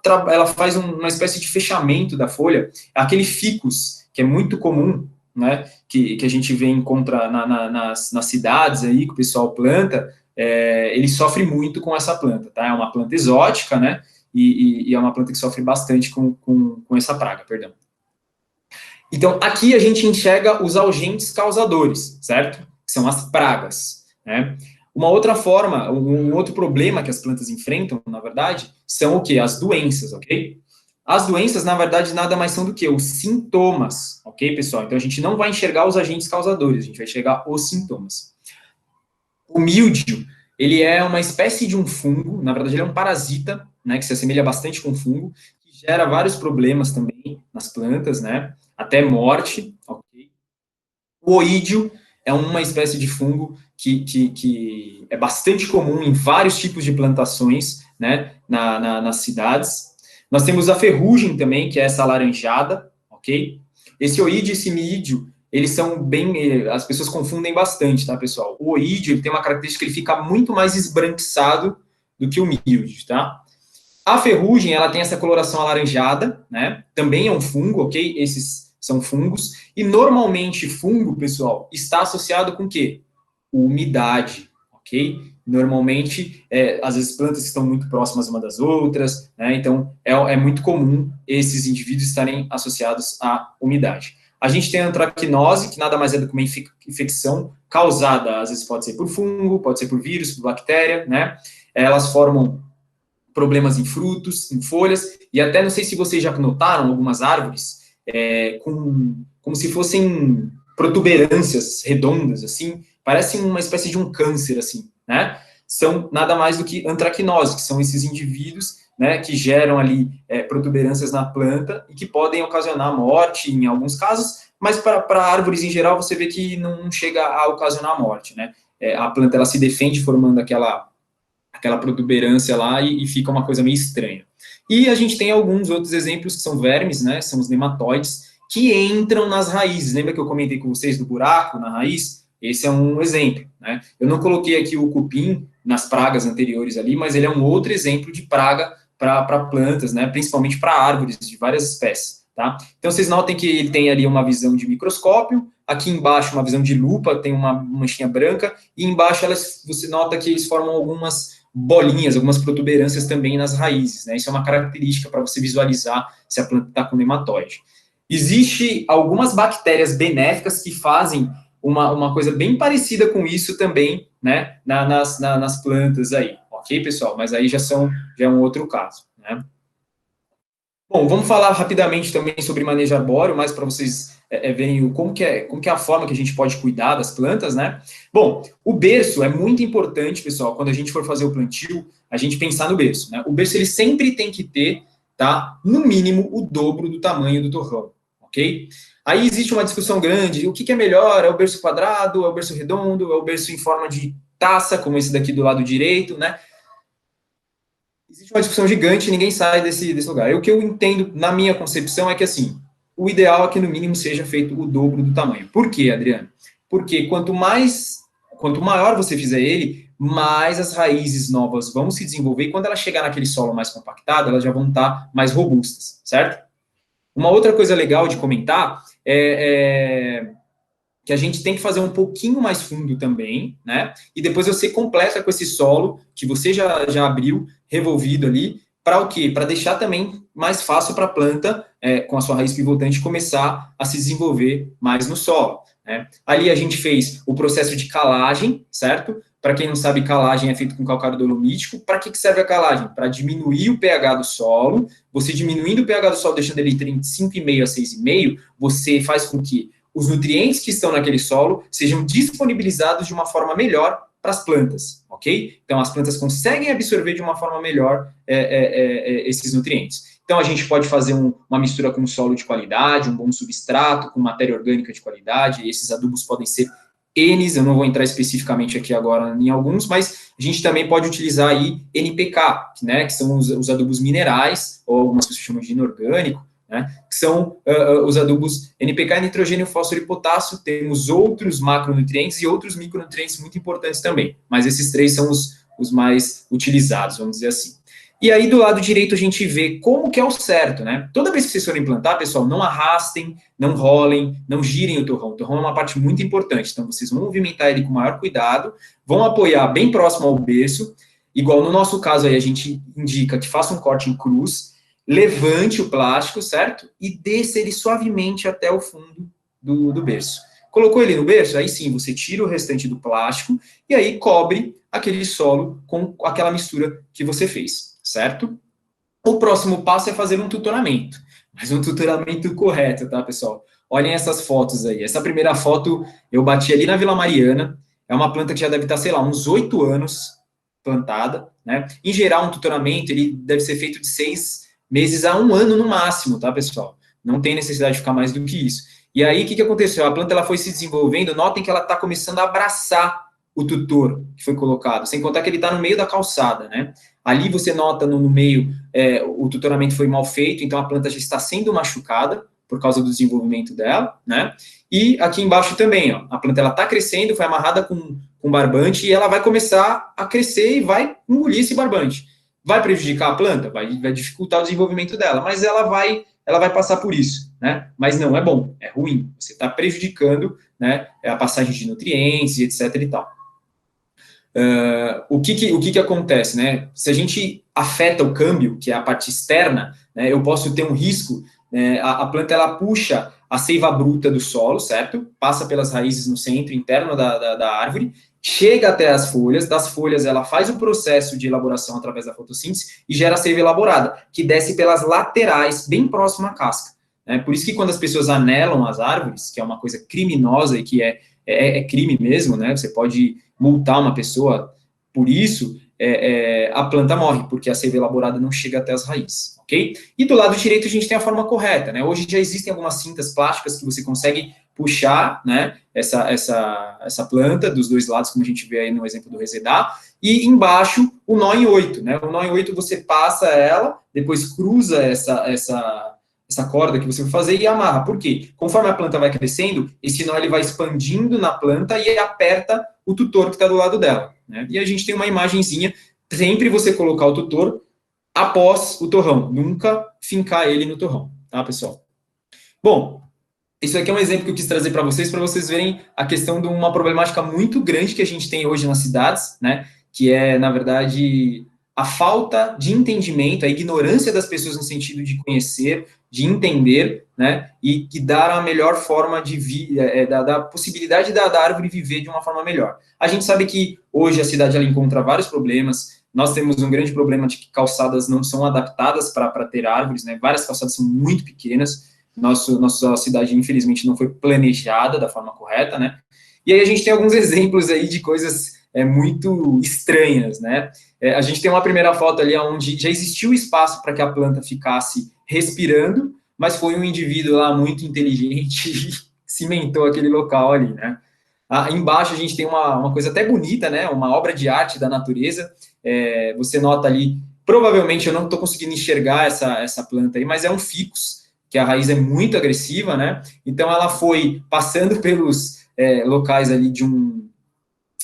faz uma espécie de fechamento da folha, aquele ficus, que é muito comum, né, que a gente encontra nas cidades aí, que o pessoal planta, ele sofre muito com essa planta, tá? É uma planta exótica, né, e é uma planta que sofre bastante com essa praga, perdão. Então, aqui a gente enxerga os agentes causadores, certo? Que são as pragas, né? Uma outra forma, um outro problema que as plantas enfrentam, na verdade, são o quê? As doenças, ok? As doenças, na verdade, nada mais são do que os sintomas, ok, pessoal? Então, a gente não vai enxergar os agentes causadores, a gente vai enxergar os sintomas. O míldio, ele é uma espécie de um fungo, na verdade, ele é um parasita, né, que se assemelha bastante com fungo, que gera vários problemas também nas plantas, né, até morte, ok? O oídio é uma espécie de fungo que é bastante comum em vários tipos de plantações, né, nas cidades. Nós temos a ferrugem também, que é essa alaranjada, ok? Esse oídio e esse míldio, eles são bem... As pessoas confundem bastante, tá, pessoal? O oídio, ele tem uma característica que ele fica muito mais esbranquiçado do que o míldio, tá? A ferrugem, ela tem essa coloração alaranjada, né? Também é um fungo, ok? Esses são fungos. E, normalmente, fungo, pessoal, está associado com o quê? Umidade, ok? Normalmente, às vezes, plantas que estão muito próximas uma das outras, né? Então, é muito comum esses indivíduos estarem associados à umidade. A gente tem a antracnose, que nada mais é do que uma infecção causada, às vezes pode ser por fungo, pode ser por vírus, por bactéria, né? Elas formam problemas em frutos, em folhas, e até não sei se vocês já notaram algumas árvores como se fossem protuberâncias redondas, assim, parecem uma espécie de um câncer, assim, né? São nada mais do que antracnose, que são esses indivíduos, né, que geram ali protuberâncias na planta e que podem ocasionar morte em alguns casos, mas para árvores em geral você vê que não chega a ocasionar morte, né? A planta ela se defende formando aquela protuberância lá e fica uma coisa meio estranha. E a gente tem alguns outros exemplos que são vermes, né? São os nematóides, que entram nas raízes. Lembra que eu comentei com vocês do buraco na raiz? Esse é um exemplo, né? Eu não coloquei aqui o cupim nas pragas anteriores ali, mas ele é um outro exemplo de praga para plantas, né? Principalmente para árvores de várias espécies, tá? Então, vocês notem que ele tem ali uma visão de microscópio, aqui embaixo uma visão de lupa, tem uma manchinha branca, e embaixo você nota que eles formam bolinhas, algumas protuberâncias também nas raízes, né? Isso é uma característica para você visualizar se a planta está com nematóide. Existe algumas bactérias benéficas que fazem uma coisa bem parecida com isso também, né, nas plantas aí, ok, pessoal? Mas aí já é um outro caso, né? Bom, vamos falar rapidamente também sobre manejo arbóreo, mais para vocês verem como que é a forma que a gente pode cuidar das plantas, né? Bom, o berço é muito importante, pessoal, quando a gente for fazer o plantio, a gente pensar no berço, né? O berço, ele sempre tem que ter, tá, no mínimo, o dobro do tamanho do torrão, ok? Aí existe uma discussão grande, o que é melhor? É o berço quadrado, é o berço redondo, é o berço em forma de taça, como esse daqui do lado direito, né? Existe uma discussão gigante e ninguém sai desse lugar. E o que eu entendo, na minha concepção, é que, assim, o ideal é que, no mínimo, seja feito o dobro do tamanho. Por quê, Adriano? Porque quanto maior você fizer ele, mais as raízes novas vão se desenvolver, e quando ela chegar naquele solo mais compactado, elas já vão estar mais robustas, certo? Uma outra coisa legal de comentar é que a gente tem que fazer um pouquinho mais fundo também, né? E depois você completa com esse solo que você já abriu, revolvido ali, para o quê? Para deixar também mais fácil para a planta, com a sua raiz pivotante, começar a se desenvolver mais no solo, né? Ali a gente fez o processo de calagem, certo? Para quem não sabe, calagem é feito com calcário dolomítico. Para que serve a calagem? Para diminuir o pH do solo. Você diminuindo o pH do solo, deixando ele entre 5,5 a 6,5, você faz com que os nutrientes que estão naquele solo sejam disponibilizados de uma forma melhor para as plantas, ok? Então, as plantas conseguem absorver de uma forma melhor esses nutrientes. Então, a gente pode fazer uma mistura com solo de qualidade, um bom substrato, com matéria orgânica de qualidade. Esses adubos podem ser Ns, eu não vou entrar especificamente aqui agora em alguns, mas a gente também pode utilizar aí NPK, né, que são os adubos minerais, ou algumas pessoas chamam de inorgânico, né, que são os adubos NPK, nitrogênio, fósforo e potássio. Temos outros macronutrientes e outros micronutrientes muito importantes também, mas esses três são os mais utilizados, vamos dizer assim. E aí, do lado direito, a gente vê como que é o certo, né? Toda vez que vocês forem plantar, pessoal, não arrastem, não rolem, não girem o torrão. O torrão é uma parte muito importante, então vocês vão movimentar ele com maior cuidado, vão apoiar bem próximo ao berço, igual no nosso caso aí, a gente indica que faça um corte em cruz, levante o plástico, certo? E desça ele suavemente até o fundo do berço. Colocou ele no berço, aí sim, você tira o restante do plástico e aí cobre aquele solo com aquela mistura que você fez, certo? O próximo passo é fazer um tutoramento, mas um tutoramento correto, tá, pessoal? Olhem essas fotos aí. Essa primeira foto eu bati ali na Vila Mariana, é uma planta que já deve estar, sei lá, uns 8 anos plantada, né? Em geral, um tutoramento, ele deve ser feito de 6 meses a 1 ano no máximo, tá, pessoal? Não tem necessidade de ficar mais do que isso. E aí, o que aconteceu? A planta ela foi se desenvolvendo, notem que ela está começando a abraçar o tutor que foi colocado, sem contar que ele está no meio da calçada, né? Ali você nota no meio, o tutoramento foi mal feito, então a planta já está sendo machucada por causa do desenvolvimento dela, né? E aqui embaixo também, ó, a planta ela está crescendo, foi amarrada com barbante e ela vai começar a crescer e vai engolir esse barbante. Vai prejudicar a planta? Vai dificultar o desenvolvimento dela, mas ela vai passar por isso, né? Mas não é bom, é ruim. Você está prejudicando, né, a passagem de nutrientes e etc e tal. O que acontece, né? Se a gente afeta o câmbio, que é a parte externa, né, eu posso ter um risco, né, a planta ela puxa a seiva bruta do solo, certo? Passa pelas raízes no centro interno da árvore, chega até as folhas, das folhas ela faz o processo de elaboração através da fotossíntese e gera a seiva elaborada, que desce pelas laterais, bem próximo à casca. Né? Por isso que quando as pessoas anelam as árvores, que é uma coisa criminosa e que é crime mesmo, né? Você pode multar uma pessoa por isso, a planta morre, porque a seiva elaborada não chega até as raízes, ok? E do lado direito a gente tem a forma correta, né? Hoje já existem algumas cintas plásticas que você consegue puxar, né, essa planta dos dois lados, como a gente vê aí no exemplo do resedar, e embaixo o nó em 8, né? O nó em 8 você passa ela, depois cruza essa corda que você vai fazer e amarra. Por quê? Conforme a planta vai crescendo, esse nó ele vai expandindo na planta e aperta o tutor que está do lado dela. Né? E a gente tem uma imagenzinha, sempre você colocar o tutor após o torrão, nunca fincar ele no torrão, tá, pessoal? Bom, isso aqui é um exemplo que eu quis trazer para vocês verem a questão de uma problemática muito grande que a gente tem hoje nas cidades, né? que é, na verdade, a falta de entendimento, a ignorância das pessoas no sentido de conhecer, de entender, né, e dar a melhor forma de vida, da possibilidade da árvore viver de uma forma melhor. A gente sabe que hoje a cidade ela encontra vários problemas, nós temos um grande problema de que calçadas não são adaptadas para ter árvores, né, várias calçadas são muito pequenas, nossa cidade, infelizmente, não foi planejada da forma correta, né, e aí a gente tem alguns exemplos aí de coisas muito estranhas, né, a gente tem uma primeira foto ali onde já existiu espaço para que a planta ficasse respirando, mas foi um indivíduo lá muito inteligente e cimentou aquele local ali, né. Embaixo a gente tem uma coisa até bonita, né, uma obra de arte da natureza, você nota ali, provavelmente eu não estou conseguindo enxergar essa planta aí, mas é um ficus, que a raiz é muito agressiva, né, então ela foi passando pelos locais ali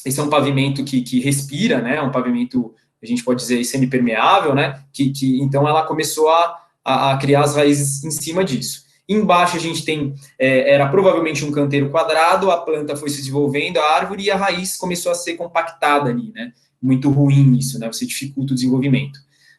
esse é um pavimento que respira, né, um pavimento, a gente pode dizer, semipermeável, né, então ela começou a criar as raízes em cima disso. Embaixo a gente tem, era provavelmente um canteiro quadrado, a planta foi se desenvolvendo, a árvore, e a raiz começou a ser compactada ali, né, muito ruim isso, né, você dificulta o desenvolvimento.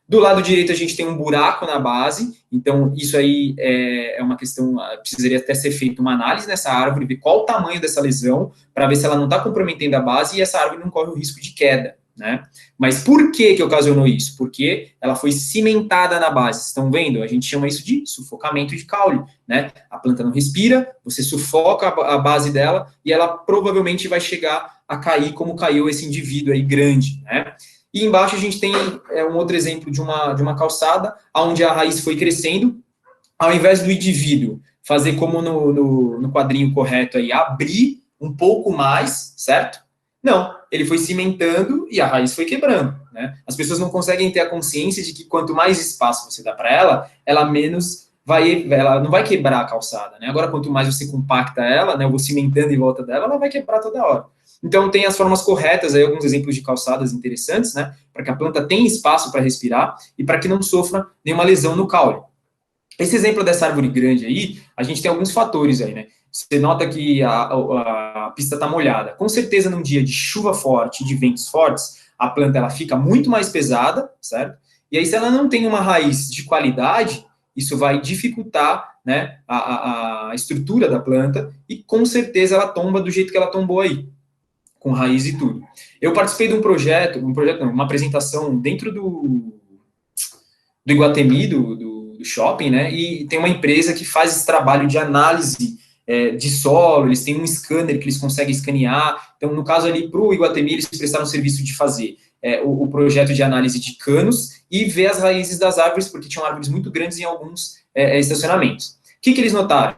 Do lado direito a gente tem um buraco na base, então isso aí é uma questão, precisaria até ser feita uma análise nessa árvore, ver qual o tamanho dessa lesão, para ver se ela não está comprometendo a base e essa árvore não corre o risco de queda, né? Mas por que ocasionou isso? Porque ela foi cimentada na base, estão vendo? A gente chama isso de sufocamento de caule, né? A planta não respira, você sufoca a base dela e ela provavelmente vai chegar a cair como caiu esse indivíduo aí grande, né? E embaixo a gente tem um outro exemplo de uma calçada, onde a raiz foi crescendo, ao invés do indivíduo fazer como no quadrinho correto aí, abrir um pouco mais, certo? Não, ele foi cimentando e a raiz foi quebrando, né? As pessoas não conseguem ter a consciência de que quanto mais espaço você dá para ela menos ela não vai quebrar a calçada, né? Agora, quanto mais você compacta ela, né, eu vou cimentando em volta dela, ela vai quebrar toda hora. Então, tem as formas corretas, aí alguns exemplos de calçadas interessantes, né, para que a planta tenha espaço para respirar e para que não sofra nenhuma lesão no caule. Esse exemplo dessa árvore grande aí, a gente tem alguns fatores aí, né? Você nota que a pista está molhada. Com certeza, num dia de chuva forte, de ventos fortes, a planta ela fica muito mais pesada, certo? E aí, se ela não tem uma raiz de qualidade, isso vai dificultar, né, a estrutura da planta e, com certeza, ela tomba do jeito que ela tombou aí, com raiz e tudo. Eu participei de um projeto não, uma apresentação dentro do Iguatemi, do shopping, né, e tem uma empresa que faz esse trabalho de análise de solo, eles têm um scanner que eles conseguem escanear, então, no caso ali, para o Iguatemi, eles prestaram o serviço de fazer o projeto de análise de canos e ver as raízes das árvores, porque tinham árvores muito grandes em alguns estacionamentos. O que eles notaram?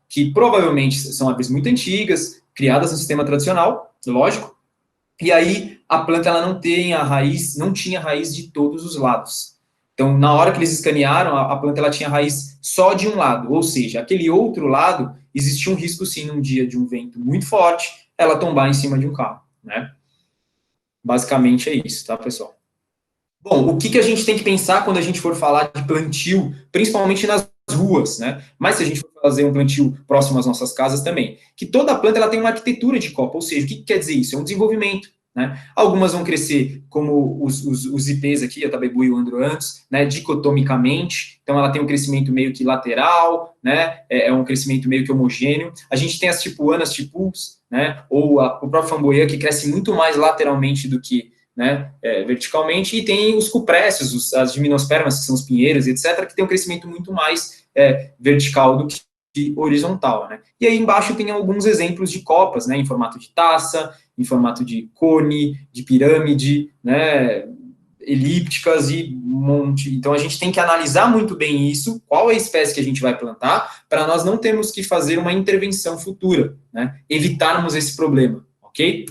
Que provavelmente são árvores muito antigas, criadas no sistema tradicional, lógico, e aí a planta ela não tinha raiz de todos os lados. Então, na hora que eles escanearam, a planta ela tinha raiz só de um lado, ou seja, aquele outro lado, existia um risco sim, num dia de um vento muito forte, ela tombar em cima de um carro, né? Basicamente é isso, tá, pessoal? Bom, o que a gente tem que pensar quando a gente for falar de plantio, principalmente nas ruas, né? Mas se a gente for fazer um plantio próximo às nossas casas também, que toda planta ela tem uma arquitetura de copa, ou seja, o que quer dizer isso? É um desenvolvimento, né? Algumas vão crescer como os ipês aqui, a Tabebu e o Androanthus, né, dicotomicamente, então ela tem um crescimento meio que lateral, né, é um crescimento meio que homogêneo. A gente tem as tipuanas, tipus, né, ou o próprio Framboia, que cresce muito mais lateralmente do que, né, verticalmente, e tem os cuprécios, as gimnospermas, que são os pinheiros, etc., que tem um crescimento muito mais vertical do que horizontal, né? E aí embaixo tem alguns exemplos de copas, né, em formato de taça, em formato de cone, de pirâmide, né, elípticas e um monte. Então a gente tem que analisar muito bem isso, qual é a espécie que a gente vai plantar, para nós não termos que fazer uma intervenção futura, né, evitarmos esse problema, ok?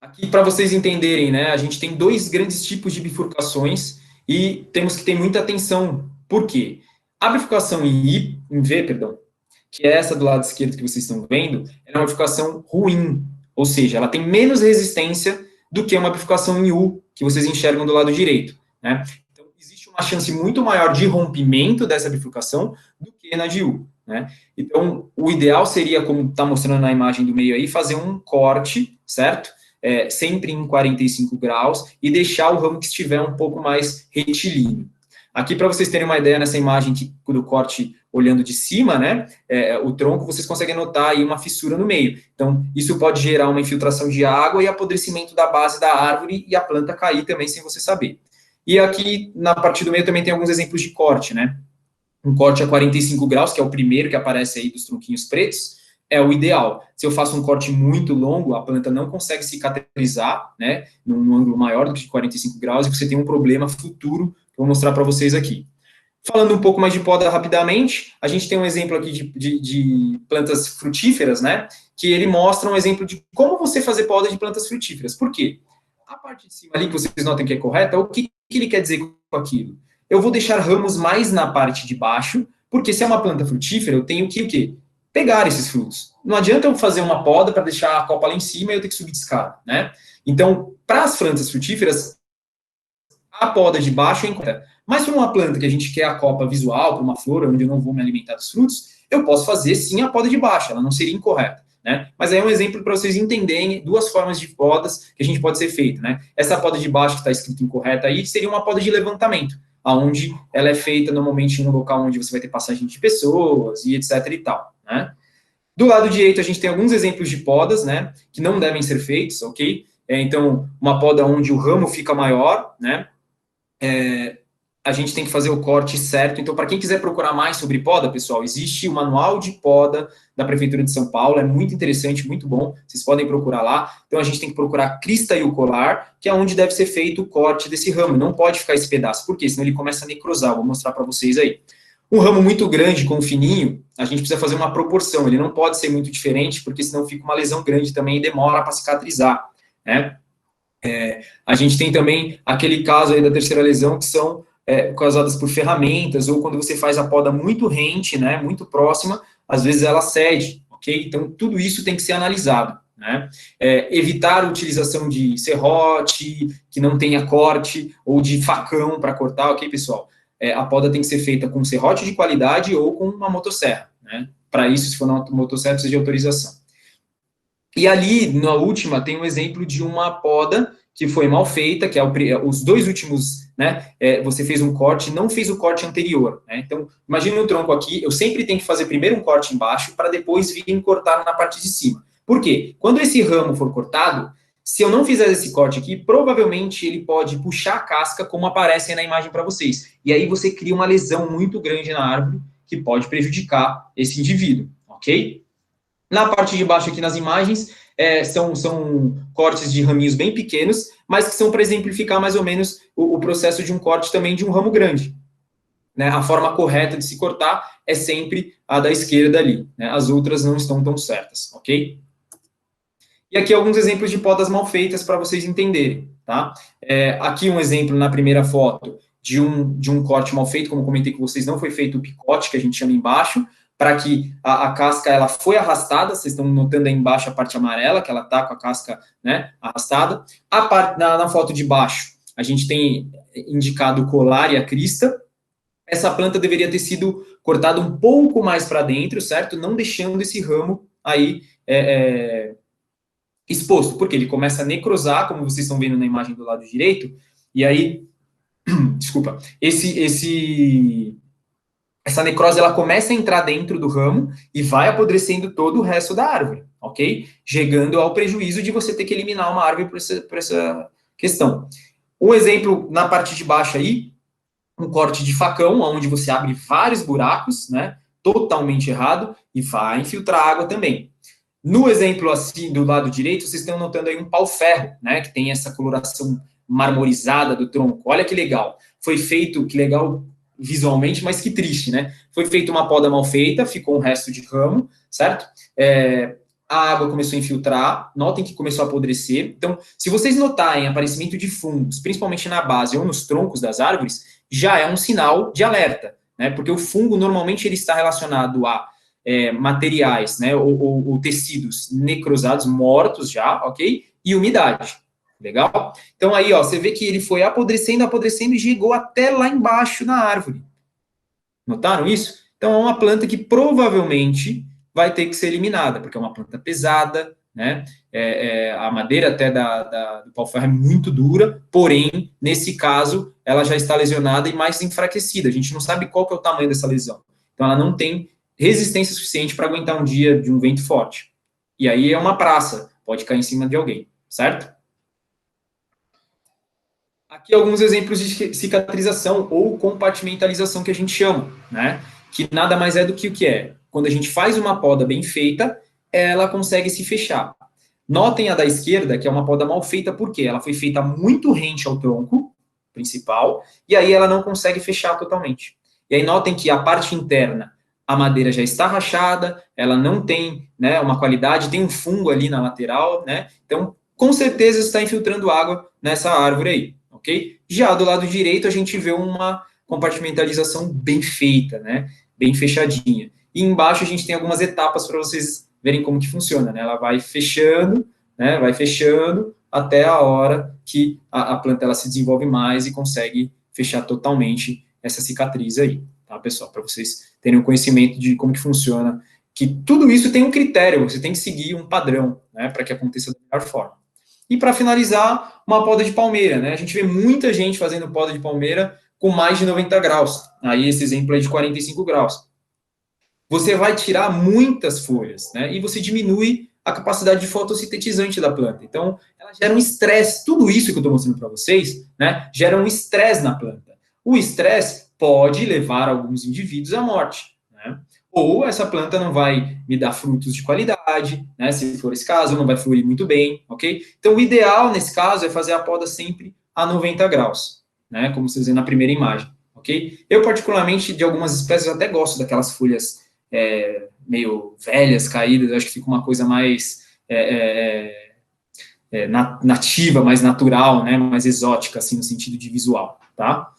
Aqui, para vocês entenderem, né, a gente tem dois grandes tipos de bifurcações e temos que ter muita atenção. Por quê? A bifurcação em V, perdão, que é essa do lado esquerdo que vocês estão vendo, é uma bifurcação ruim, ou seja, ela tem menos resistência do que uma bifurcação em U, que vocês enxergam do lado direito, né? Então, existe uma chance muito maior de rompimento dessa bifurcação do que na de U, né? Então, o ideal seria, como está mostrando na imagem do meio aí, fazer um corte, certo? sempre em 45 graus, e deixar o ramo que estiver um pouco mais retilíneo. Aqui, para vocês terem uma ideia, nessa imagem do corte olhando de cima, né, o tronco, vocês conseguem notar aí uma fissura no meio. Então, isso pode gerar uma infiltração de água e apodrecimento da base da árvore e a planta cair também sem você saber. E aqui, na parte do meio, também tem alguns exemplos de corte, né? Um corte a 45 graus, que é o primeiro que aparece aí dos tronquinhos pretos, é o ideal. Se eu faço um corte muito longo, a planta não consegue cicatrizar, né, num ângulo maior do que 45 graus, e você tem um problema futuro que eu vou mostrar para vocês aqui. Falando um pouco mais de poda rapidamente, a gente tem um exemplo aqui de plantas frutíferas, né, que ele mostra um exemplo de como você fazer poda de plantas frutíferas. Por quê? A parte de cima ali, que vocês notem que é correta, o que ele quer dizer com aquilo? Eu vou deixar ramos mais na parte de baixo, porque se é uma planta frutífera, eu tenho que o quê? Pegar esses frutos. Não adianta eu fazer uma poda para deixar a copa lá em cima e eu ter que subir de escada, né? Então, para as plantas frutíferas, a poda de baixo é importante. Mas para uma planta que a gente quer a copa visual, para uma flor onde eu não vou me alimentar dos frutos, eu posso fazer sim a poda de baixo, ela não seria incorreta, né? Mas aí é um exemplo para vocês entenderem duas formas de podas que a gente pode ser feita, né? Essa poda de baixo que está escrito incorreta aí seria uma poda de levantamento, aonde ela é feita normalmente em um local onde você vai ter passagem de pessoas e etc e tal, né? Do lado direito a gente tem alguns exemplos de podas, né, que não devem ser feitos, ok? Então, uma poda onde o ramo fica maior, né? A gente tem que fazer o corte certo. Então, para quem quiser procurar mais sobre poda, pessoal, existe o manual de poda da Prefeitura de São Paulo, é muito interessante, muito bom, vocês podem procurar lá. Então, a gente tem que procurar a crista e o colar, que é onde deve ser feito o corte desse ramo, não pode ficar esse pedaço, por quê? Senão ele começa a necrosar, vou mostrar para vocês aí. Um ramo muito grande com um fininho, a gente precisa fazer uma proporção, ele não pode ser muito diferente, porque senão fica uma lesão grande também e demora para cicatrizar, né? A gente tem também aquele caso aí da terceira lesão, que são causadas por ferramentas, ou quando você faz a poda muito rente, né, muito próxima, às vezes ela cede, ok? Então, tudo isso tem que ser analisado, né? Evitar a utilização de serrote, que não tenha corte, ou de facão para cortar, ok, pessoal? A poda tem que ser feita com serrote de qualidade ou com uma motosserra, né? Para isso, se for uma motosserra, precisa de autorização. E ali, na última, tem um exemplo de uma poda que foi mal feita, que é os dois últimos, né, você fez um corte, não fez o corte anterior, né? Então, imagine um tronco aqui, eu sempre tenho que fazer primeiro um corte embaixo, para depois vir cortar na parte de cima. Por quê? Quando esse ramo for cortado, se eu não fizer esse corte aqui, provavelmente ele pode puxar a casca, como aparece aí na imagem para vocês. E aí você cria uma lesão muito grande na árvore, que pode prejudicar esse indivíduo, ok? Na parte de baixo aqui nas imagens, são cortes de raminhos bem pequenos, mas que são para exemplificar mais ou menos o processo de um corte também de um ramo grande, né? A forma correta de se cortar é sempre a da esquerda ali, né? As outras não estão tão certas, ok? E aqui alguns exemplos de podas mal feitas para vocês entenderem, tá? Aqui um exemplo na primeira foto de um corte mal feito, como comentei com vocês, não foi feito o picote, que a gente chama embaixo, para que a casca ela foi arrastada, vocês estão notando aí embaixo a parte amarela, que ela está com a casca, né, arrastada. Na foto de baixo, a gente tem indicado o colar e a crista. Essa planta deveria ter sido cortada um pouco mais para dentro, certo? Não deixando esse ramo aí exposto, porque ele começa a necrosar, como vocês estão vendo na imagem do lado direito, e aí, desculpa, essa necrose ela começa a entrar dentro do ramo e vai apodrecendo todo o resto da árvore, ok? Chegando ao prejuízo de você ter que eliminar uma árvore por essa questão. Um exemplo na parte de baixo aí, um corte de facão, onde você abre vários buracos, né? Totalmente errado, e vai infiltrar água também. No exemplo assim do lado direito, vocês estão notando aí um pau-ferro, né? Que tem essa coloração marmorizada do tronco. Olha que legal. Foi feito, que legal visualmente, mas que triste, né? Foi feita uma poda mal feita, ficou um resto de ramo, certo? A água começou a infiltrar, notem que começou a apodrecer. Então, se vocês notarem aparecimento de fungos, principalmente na base ou nos troncos das árvores, já é um sinal de alerta, né? Porque o fungo, normalmente, ele está relacionado a materiais, né, ou tecidos necrosados, mortos já, ok? E umidade, legal? Então aí, ó, você vê que ele foi apodrecendo, apodrecendo e chegou até lá embaixo na árvore. Notaram isso? Então é uma planta que provavelmente vai ter que ser eliminada, porque é uma planta pesada, né? A madeira até do pau-ferro é muito dura, porém, nesse caso, ela já está lesionada e mais enfraquecida. A gente não sabe qual que é o tamanho dessa lesão. Então, ela não tem resistência suficiente para aguentar um dia de um vento forte. E aí é uma praça, pode cair em cima de alguém, certo? Aqui alguns exemplos de cicatrização ou compartimentalização que a gente chama, né? Que nada mais é do que o que é. Quando a gente faz uma poda bem feita, ela consegue se fechar. Notem a da esquerda, que é uma poda mal feita, porque ela foi feita muito rente ao tronco principal, e aí ela não consegue fechar totalmente. E aí notem que a parte interna, a madeira já está rachada, ela não tem, né, uma qualidade, tem um fungo ali na lateral, né? Então, com certeza está infiltrando água nessa árvore aí, ok? Já do lado direito, a gente vê uma compartimentalização bem feita, né? Bem fechadinha. E embaixo a gente tem algumas etapas para vocês verem como que funciona, né? Ela vai fechando, né? Vai fechando até a hora que a planta ela se desenvolve mais e consegue fechar totalmente essa cicatriz aí, tá, pessoal? Para vocês terem um conhecimento de como que funciona, que tudo isso tem um critério, você tem que seguir um padrão, né? Para que aconteça da melhor forma. E para finalizar, uma poda de palmeira, né? A gente vê muita gente fazendo poda de palmeira com mais de 90 graus. Aí esse exemplo é de 45 graus. Você vai tirar muitas folhas, né? E você diminui a capacidade de fotossintetizante da planta. Então, ela gera um estresse. Tudo isso que eu estou mostrando para vocês, né? Gera um estresse na planta. O estresse pode levar alguns indivíduos à morte, né? Ou essa planta não vai me dar frutos de qualidade, né? Se for esse caso, não vai fluir muito bem, ok? Então, o ideal nesse caso é fazer a poda sempre a 90 graus, né? Como vocês veem na primeira imagem, ok? Eu, particularmente, de algumas espécies, até gosto daquelas folhas meio velhas, caídas, acho que fica uma coisa mais nativa, mais natural, né, mais exótica, assim, no sentido de visual, tá?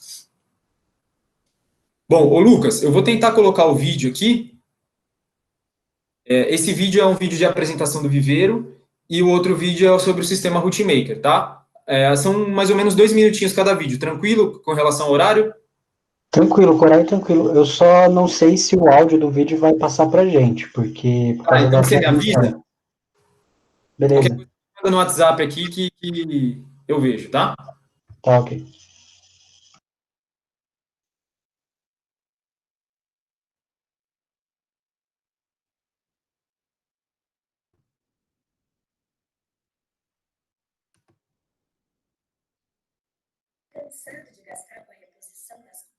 Bom, ô Lucas, eu vou tentar colocar o vídeo aqui. Esse vídeo é um vídeo de apresentação do viveiro e o outro vídeo é sobre o sistema Rootmaker, tá? São mais ou menos 2 minutinhos cada vídeo, tranquilo com relação ao horário? Tranquilo, Corai, tranquilo. Eu só não sei se o áudio do vídeo vai passar pra gente, porque por causa Então da você me avisa? transmissão. Qualquer Beleza, coisa, manda no WhatsApp aqui que eu vejo, tá? tá ok.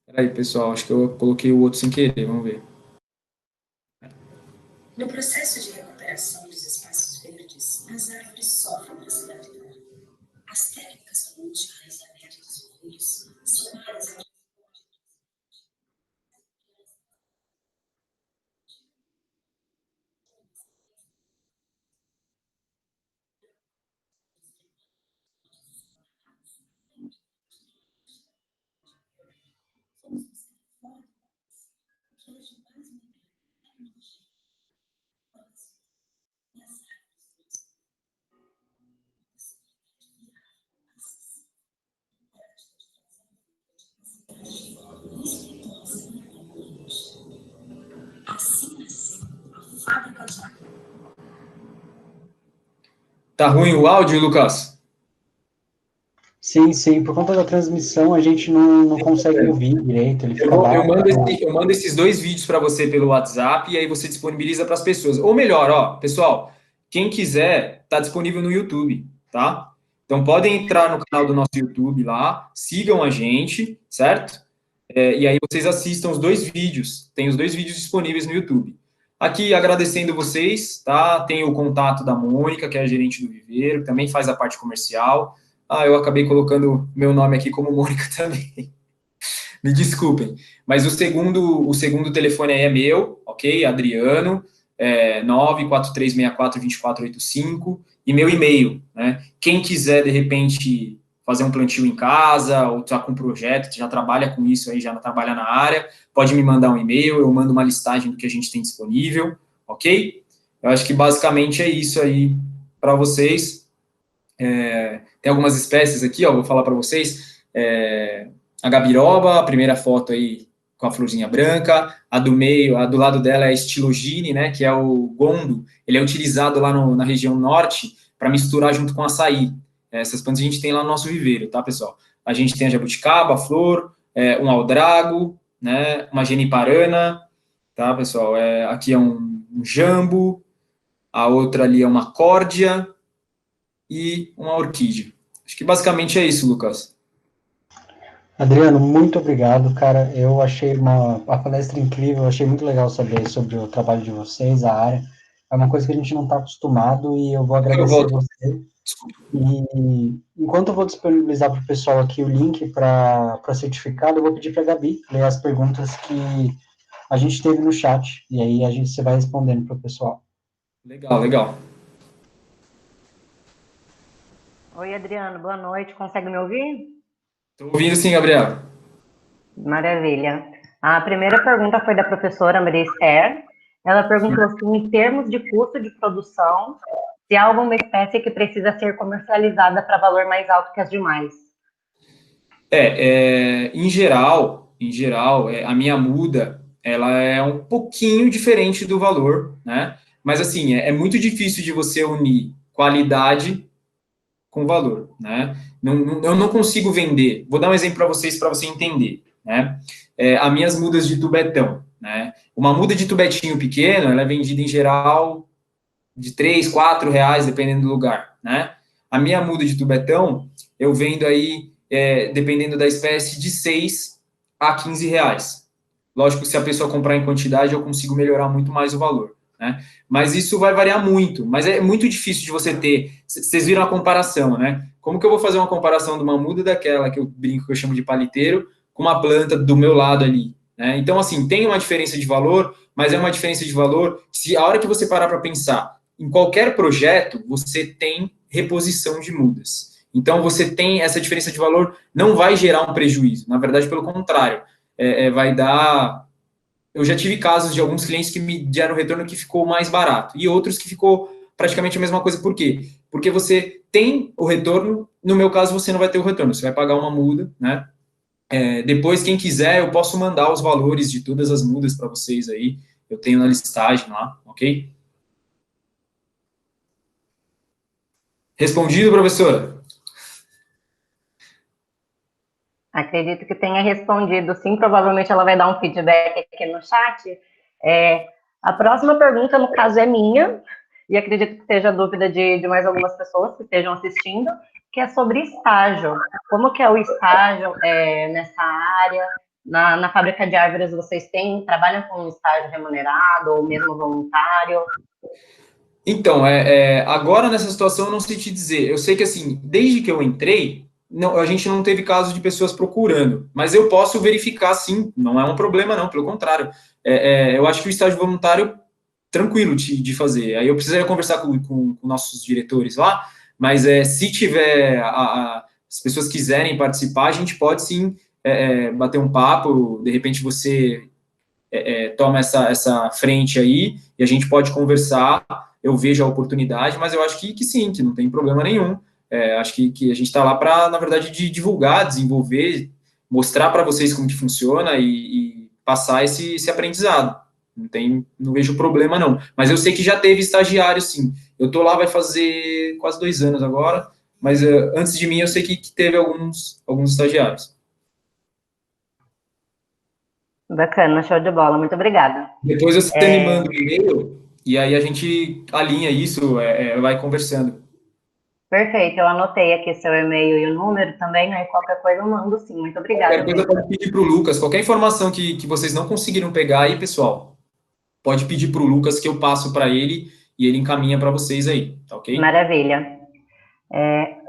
Peraí, pessoal, acho que eu coloquei o outro sem querer, vamos ver. No processo de recuperação dos espaços verdes, as árvores sofrem para se adaptar. As técnicas como o descarregamento dos folhos são áreas onde tá ruim o áudio, Lucas? Sim, sim, por conta da transmissão a gente não consegue ouvir direito, ele fica Eu baixo. mando esses 2 vídeos para você pelo WhatsApp e aí você disponibiliza para as pessoas. Ou melhor, ó, pessoal, quem quiser, tá disponível no YouTube, tá? Então podem entrar no canal do nosso YouTube lá, sigam a gente, certo? E aí vocês assistam os 2 vídeos. Tem os 2 vídeos disponíveis no YouTube. Aqui agradecendo vocês, tá? Tem o contato da Mônica, que é a gerente do viveiro, que também faz a parte comercial. Ah, eu acabei colocando meu nome aqui como Mônica também. Me desculpem. Mas o segundo telefone aí é meu, ok? Adriano, 943642485, e meu e-mail, né? Quem quiser, de repente, fazer um plantio em casa, ou está com um projeto, já trabalha com isso aí, já trabalha na área, pode me mandar um e-mail, eu mando uma listagem do que a gente tem disponível, ok? Eu acho que basicamente é isso aí para vocês. Tem algumas espécies aqui, ó, vou falar para vocês. A gabiroba, a primeira foto aí com a florzinha branca, a do meio, a do lado dela é a estilogine, né, que é o gondo, ele é utilizado lá na região norte para misturar junto com açaí. Essas plantas a gente tem lá no nosso viveiro, tá, pessoal? A gente tem a jabuticaba, a flor, um aldrago, né, uma geniparana, tá, pessoal? Aqui é um jambo, a outra ali é uma córdia e uma orquídea. Acho que basicamente é isso, Lucas. Adriano, muito obrigado, cara. Eu achei a palestra incrível, eu achei muito legal saber sobre o trabalho de vocês, a área. É uma coisa que a gente não está acostumado e eu vou Eu agradecer volto. você. E enquanto eu vou disponibilizar para o pessoal aqui o link para certificado, eu vou pedir para a Gabi ler as perguntas que a gente teve no chat. E aí você vai respondendo para o pessoal. Legal, legal. Oi, Adriano, boa noite. Consegue me ouvir? Estou ouvindo sim, Gabriel. Maravilha. A primeira pergunta foi da professora Maria Esther. Ela perguntou se, em termos de custo de produção, se há alguma espécie que precisa ser comercializada para valor mais alto que as demais. Em geral, a minha muda, ela é um pouquinho diferente do valor, né? Mas, assim, é muito difícil de você unir qualidade com valor, né? Eu não consigo vender. Vou dar um exemplo para vocês, para você entender, né? As minhas mudas de tubetão, né? Uma muda de tubetinho pequeno, ela é vendida, em geral, de 3, 4 reais, dependendo do lugar, né? A minha muda de tubetão, eu vendo aí, dependendo da espécie, de 6 a 15 reais. Lógico, se a pessoa comprar em quantidade, eu consigo melhorar muito mais o valor, né? Mas isso vai variar muito, mas é muito difícil de você ter. Vocês viram a comparação, né? Como que eu vou fazer uma comparação de uma muda daquela que eu brinco, que eu chamo de paliteiro, com uma planta do meu lado ali, né? Então, assim, tem uma diferença de valor, mas é uma diferença de valor se a hora que você parar para pensar em qualquer projeto, você tem reposição de mudas. Então, você tem essa diferença de valor, não vai gerar um prejuízo. Na verdade, pelo contrário, vai dar. Eu já tive casos de alguns clientes que me deram retorno que ficou mais barato e outros que ficou praticamente a mesma coisa. Por quê? Porque você tem o retorno, no meu caso, você não vai ter o retorno, você vai pagar uma muda, né? Depois, quem quiser, eu posso mandar os valores de todas as mudas para vocês aí. Eu tenho na listagem lá, ok? Respondido, professora? Acredito que tenha respondido sim, provavelmente ela vai dar um feedback aqui no chat. A próxima pergunta, no caso, é minha, e acredito que seja dúvida de mais algumas pessoas que estejam assistindo, que é sobre estágio. Como que é o estágio nessa área? Na fábrica de árvores vocês trabalham com um estágio remunerado ou mesmo voluntário? Então, agora nessa situação eu não sei te dizer. Eu sei que, assim, desde que eu entrei, não, a gente não teve caso de pessoas procurando, mas eu posso verificar, sim, não é um problema, não, pelo contrário. Eu acho que o estágio voluntário, tranquilo de fazer. Aí eu precisaria conversar com nossos diretores lá, mas se tiver, as pessoas quiserem participar, a gente pode, sim, bater um papo, de repente você toma essa frente aí, e a gente pode conversar, eu vejo a oportunidade, mas eu acho que sim, que não tem problema nenhum. Acho que a gente está lá para, na verdade, divulgar, desenvolver, mostrar para vocês como que funciona e passar esse aprendizado. Não vejo problema, não. Mas eu sei que já teve estagiário, sim. Eu estou lá, vai fazer quase 2 anos agora, mas antes de mim eu sei que teve alguns estagiários. Bacana, show de bola, muito obrigada. Depois você me manda um e-mail e aí a gente alinha isso, vai conversando. Perfeito, eu anotei aqui seu e-mail e o número também, aí qualquer coisa eu mando sim. Muito obrigada Qualquer coisa mesmo. pode pedir para o Lucas, qualquer informação que vocês não conseguiram pegar aí, pessoal, pode pedir para o Lucas que eu passo para ele e ele encaminha para vocês aí, tá ok? Maravilha.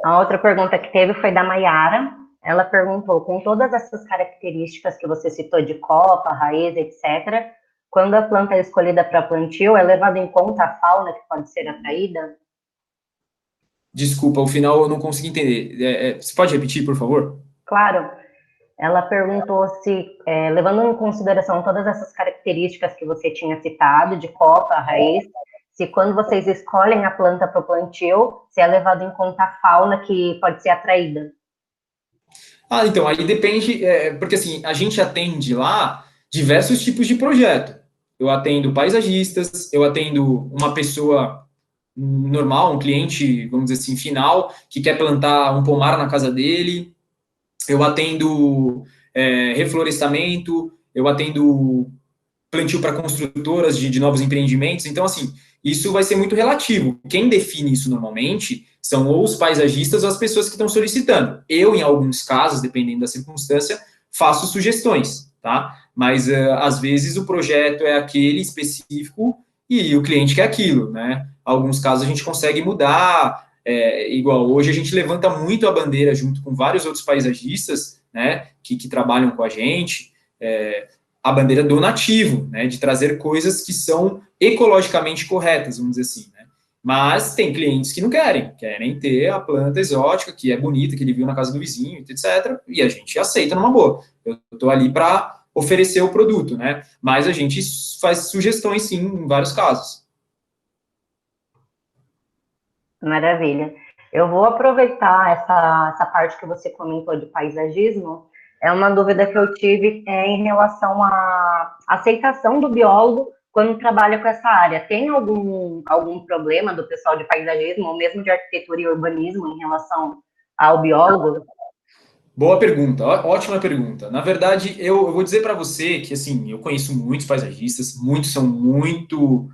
A outra pergunta que teve foi da Maiara. Ela perguntou, com todas essas características que você citou de copa, raiz, etc., quando a planta é escolhida para plantio, é levado em conta a fauna que pode ser atraída? Desculpa, o final eu não consegui entender. Você pode repetir, por favor? Claro. Ela perguntou se, levando em consideração todas essas características que você tinha citado, de copa, raiz, se quando vocês escolhem a planta para o plantio, se é levado em conta a fauna que pode ser atraída. Então, aí depende, porque assim, a gente atende lá diversos tipos de projeto. Eu atendo paisagistas, eu atendo uma pessoa normal, um cliente, vamos dizer assim, final, que quer plantar um pomar na casa dele, eu atendo reflorestamento, eu atendo plantio para construtoras de novos empreendimentos, então, assim, isso vai ser muito relativo. Quem define isso normalmente são ou os paisagistas ou as pessoas que estão solicitando. Eu, em alguns casos, dependendo da circunstância, faço sugestões, tá? Mas, às vezes, o projeto é aquele específico e o cliente quer aquilo, né? Alguns casos a gente consegue mudar, igual hoje a gente levanta muito a bandeira junto com vários outros paisagistas, né, que trabalham com a gente, a bandeira do nativo, né, de trazer coisas que são ecologicamente corretas, vamos dizer assim, né? Mas tem clientes que não querem ter a planta exótica, que é bonita, que ele viu na casa do vizinho, etc., e a gente aceita numa boa. Eu estou ali para oferecer o produto, né? Mas a gente faz sugestões, sim, em vários casos. Maravilha. Eu vou aproveitar essa parte que você comentou de paisagismo. É uma dúvida que eu tive em relação à aceitação do biólogo quando trabalha com essa área. Tem algum problema do pessoal de paisagismo, ou mesmo de arquitetura e urbanismo, em relação ao biólogo? Boa pergunta, ótima pergunta. Na verdade, eu vou dizer para você que, assim, eu conheço muitos paisagistas, muitos são muito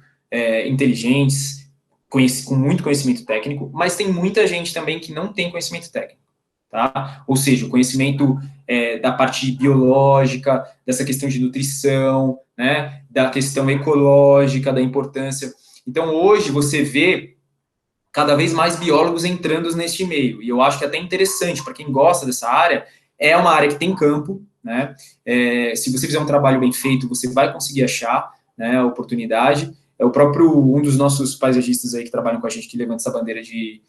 inteligentes, com muito conhecimento técnico, mas tem muita gente também que não tem conhecimento técnico, tá? Ou seja, o conhecimento da parte biológica, dessa questão de nutrição, né, da questão ecológica, da importância. Então, hoje, você vê cada vez mais biólogos entrando neste meio, e eu acho que é até interessante, para quem gosta dessa área, é uma área que tem campo, né, se você fizer um trabalho bem feito, você vai conseguir achar, né, a oportunidade. É o próprio, um dos nossos paisagistas aí que trabalham com a gente, que levanta essa bandeira de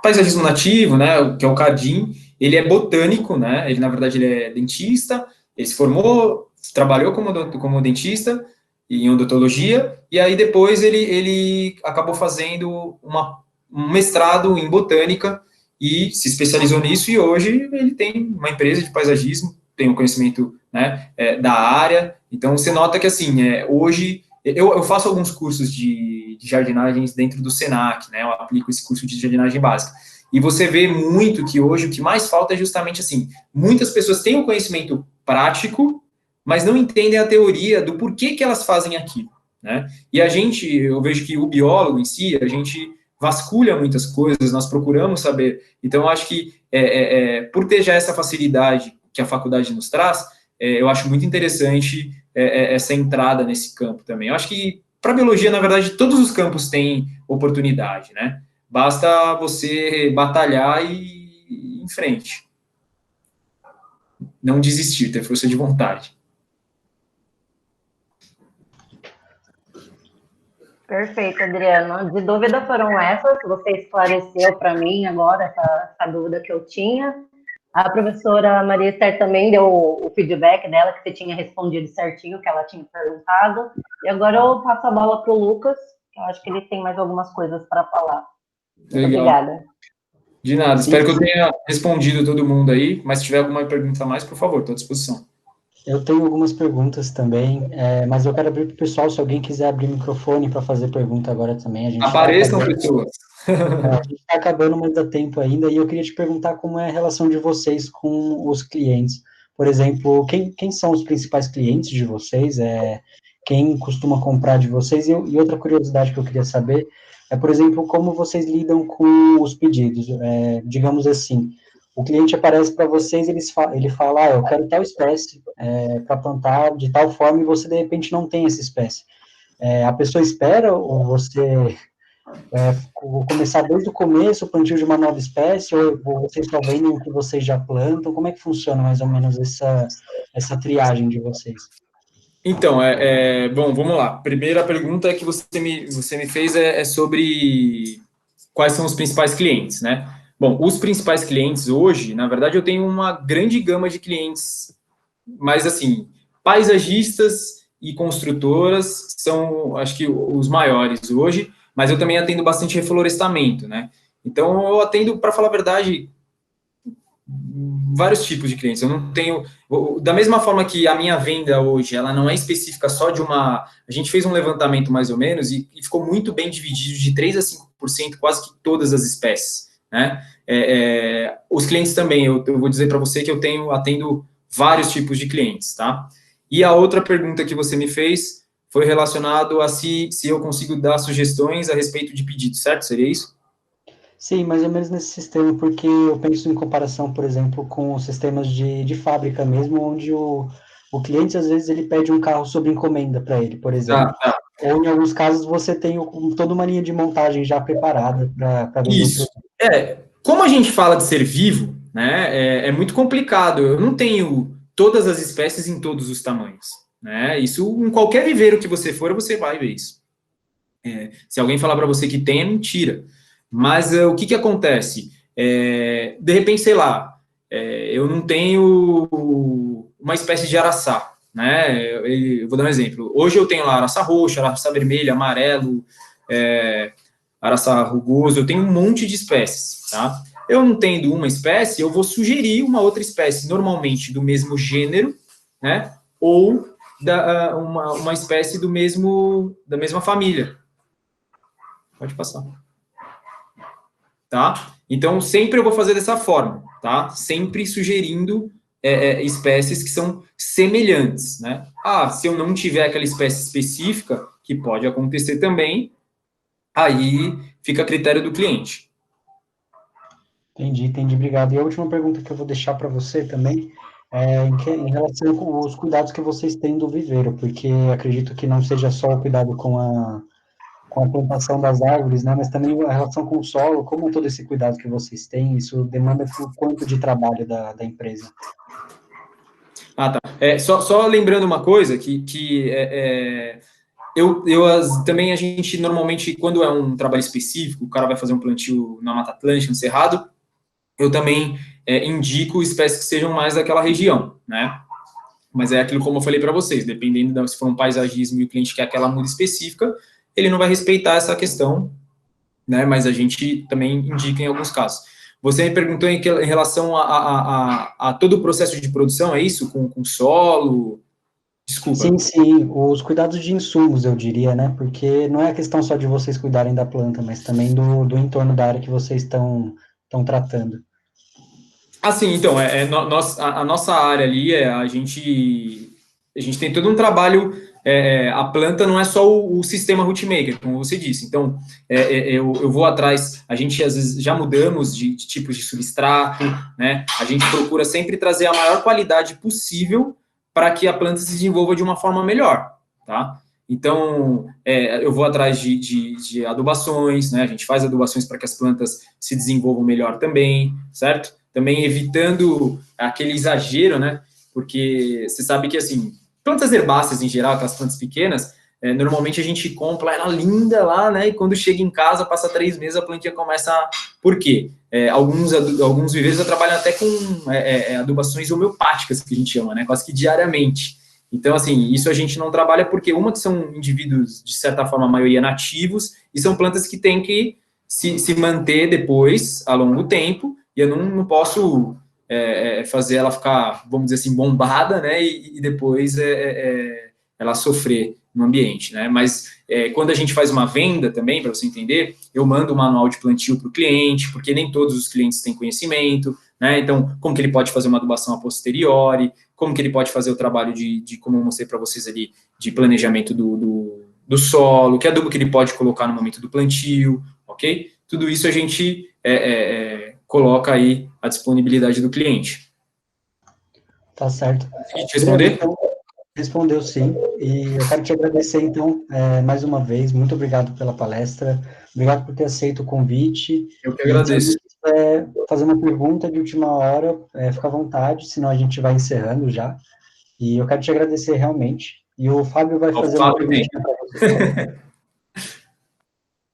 paisagismo nativo, né, que é o Cardim. Ele é botânico, né, ele na verdade ele é dentista, ele se formou, trabalhou como dentista em odontologia, e aí depois ele acabou fazendo um mestrado em botânica e se especializou nisso, e hoje ele tem uma empresa de paisagismo, tem um conhecimento, né, da área. Então você nota que, assim, hoje eu faço alguns cursos de jardinagens dentro do Senac, né, eu aplico esse curso de jardinagem básica, e você vê muito que hoje o que mais falta é justamente, assim, muitas pessoas têm um conhecimento prático, mas não entendem a teoria do porquê que elas fazem aquilo, né? E eu vejo que o biólogo em si, a gente vasculha muitas coisas, nós procuramos saber. Então, eu acho que, por ter já essa facilidade que a faculdade nos traz, eu acho muito interessante essa entrada nesse campo também. Eu acho que, para a biologia, na verdade, todos os campos têm oportunidade, né? Basta você batalhar e ir em frente. Não desistir, ter força de vontade. Perfeito, Adriano. De dúvida foram essas, você esclareceu para mim agora essa dúvida que eu tinha. A professora Maria Esther também deu o feedback dela, que você tinha respondido certinho o que ela tinha perguntado. E agora eu passo a bola para o Lucas, que eu acho que ele tem mais algumas coisas para falar. Muito obrigada. De nada, espero que eu tenha respondido todo mundo aí, mas se tiver alguma pergunta a mais, por favor, estou à disposição. Eu tenho algumas perguntas também, mas eu quero abrir para o pessoal, se alguém quiser abrir o microfone para fazer pergunta agora também. Apareçam, pessoas. A gente está acabando, mas dá tempo ainda, e eu queria te perguntar como é a relação de vocês com os clientes. Por exemplo, quem são os principais clientes de vocês? Quem costuma comprar de vocês? E outra curiosidade que eu queria saber é, por exemplo, como vocês lidam com os pedidos. Digamos assim, o cliente aparece para vocês, ele fala, eu quero tal espécie para plantar de tal forma, e você, de repente, não tem essa espécie. A pessoa espera, ou você começar desde o começo o plantio de uma nova espécie, ou vocês só vendem o que vocês já plantam? Como é que funciona mais ou menos essa triagem de vocês? Então, bom, vamos lá. Primeira pergunta que você me fez é sobre quais são os principais clientes, né? Bom, os principais clientes hoje, na verdade, eu tenho uma grande gama de clientes, mas, assim, paisagistas e construtoras são, acho que, os maiores hoje, mas eu também atendo bastante reflorestamento, né? Então, eu atendo, para falar a verdade, vários tipos de clientes. Eu não tenho... Da mesma forma que a minha venda hoje, ela não é específica só de uma... A gente fez um levantamento mais ou menos e ficou muito bem dividido de 3 a 5%, quase que todas as espécies, né? Os clientes também, eu vou dizer para você que eu atendo vários tipos de clientes, tá? E a outra pergunta que você me fez foi relacionado a se eu consigo dar sugestões a respeito de pedidos, certo? Seria isso? Sim, mais ou menos nesse sistema, porque eu penso em comparação, por exemplo, com sistemas de fábrica mesmo, onde o cliente, às vezes, ele pede um carro sob encomenda para ele, por exemplo. Tá. Ou, em alguns casos, você tem toda uma linha de montagem já preparada para vender o Isso. produto. Como a gente fala de ser vivo, né, é muito complicado. Eu não tenho todas as espécies em todos os tamanhos, né? Isso, em qualquer viveiro que você for, você vai ver isso. Se alguém falar para você que tem, é mentira. Mas o que acontece? De repente, sei lá, eu não tenho uma espécie de araçá, né? Eu vou dar um exemplo. Hoje eu tenho lá araçá roxa, araçá vermelha, amarelo, araçá rugoso, eu tenho um monte de espécies, tá? Eu não tendo uma espécie, eu vou sugerir uma outra espécie, normalmente do mesmo gênero, né? Ou uma espécie da mesma família. Pode passar. Tá? Então, sempre eu vou fazer dessa forma, tá? Sempre sugerindo espécies que são semelhantes, né? Se eu não tiver aquela espécie específica, que pode acontecer também, aí fica a critério do cliente. Entendi, obrigado. E a última pergunta que eu vou deixar para você também em relação aos cuidados que vocês têm do viveiro, porque acredito que não seja só o cuidado com a plantação das árvores, né, mas também a relação com o solo, como é todo esse cuidado que vocês têm, isso demanda quanto de trabalho da empresa? Tá. Só lembrando uma coisa, também a gente, normalmente, quando é um trabalho específico, o cara vai fazer um plantio na Mata Atlântica, no Cerrado, eu também indico espécies que sejam mais daquela região, né? Mas é aquilo como eu falei para vocês, dependendo se for um paisagismo e o cliente quer aquela muda específica, ele não vai respeitar essa questão, né? Mas a gente também indica em alguns casos. Você me perguntou em relação a todo o processo de produção, é isso? Com solo? Desculpa. Sim, os cuidados de insumos, eu diria, né, porque não é a questão só de vocês cuidarem da planta, mas também do entorno da área que vocês estão tratando. Assim, então, a nossa área ali, a gente tem todo um trabalho, a planta não é só o sistema rootmaker, como você disse. Então, eu vou atrás, a gente às vezes já mudamos de tipos de substrato, né? A gente procura sempre trazer a maior qualidade possível para que a planta se desenvolva de uma forma melhor, tá? Então, eu vou atrás de adubações, né? A gente faz adubações para que as plantas se desenvolvam melhor também, certo? Também evitando aquele exagero, né? Porque você sabe que, assim, plantas herbáceas em geral, aquelas plantas pequenas, normalmente a gente compra ela linda lá, né? E quando chega em casa, passa 3 meses, a plantinha começa a... Por quê? Alguns viveiros já trabalham até com adubações homeopáticas, que a gente chama, né? Quase que diariamente. Então, assim, isso a gente não trabalha porque, que são indivíduos, de certa forma, a maioria nativos, e são plantas que têm que se manter depois, a longo tempo, e eu não posso fazer ela ficar, vamos dizer assim, bombada, né, e depois ela sofrer no ambiente, né, mas quando a gente faz uma venda também, para você entender, eu mando um manual de plantio para o cliente, porque nem todos os clientes têm conhecimento, né, então, como que ele pode fazer uma adubação a posteriori, como que ele pode fazer o trabalho como eu mostrei para vocês ali, de planejamento do solo, que adubo que ele pode colocar no momento do plantio, ok? Tudo isso a gente coloca aí a disponibilidade do cliente. Tá certo. Consegui te responder? Então, respondeu sim, e eu quero te agradecer, então, mais uma vez, muito obrigado pela palestra, obrigado por ter aceito o convite. Eu que E se agradeço. alguém quiser fazer uma pergunta de última hora, fica à vontade, senão a gente vai encerrando já. E eu quero te agradecer realmente. E o Fábio vai fazer uma perguntinha para você.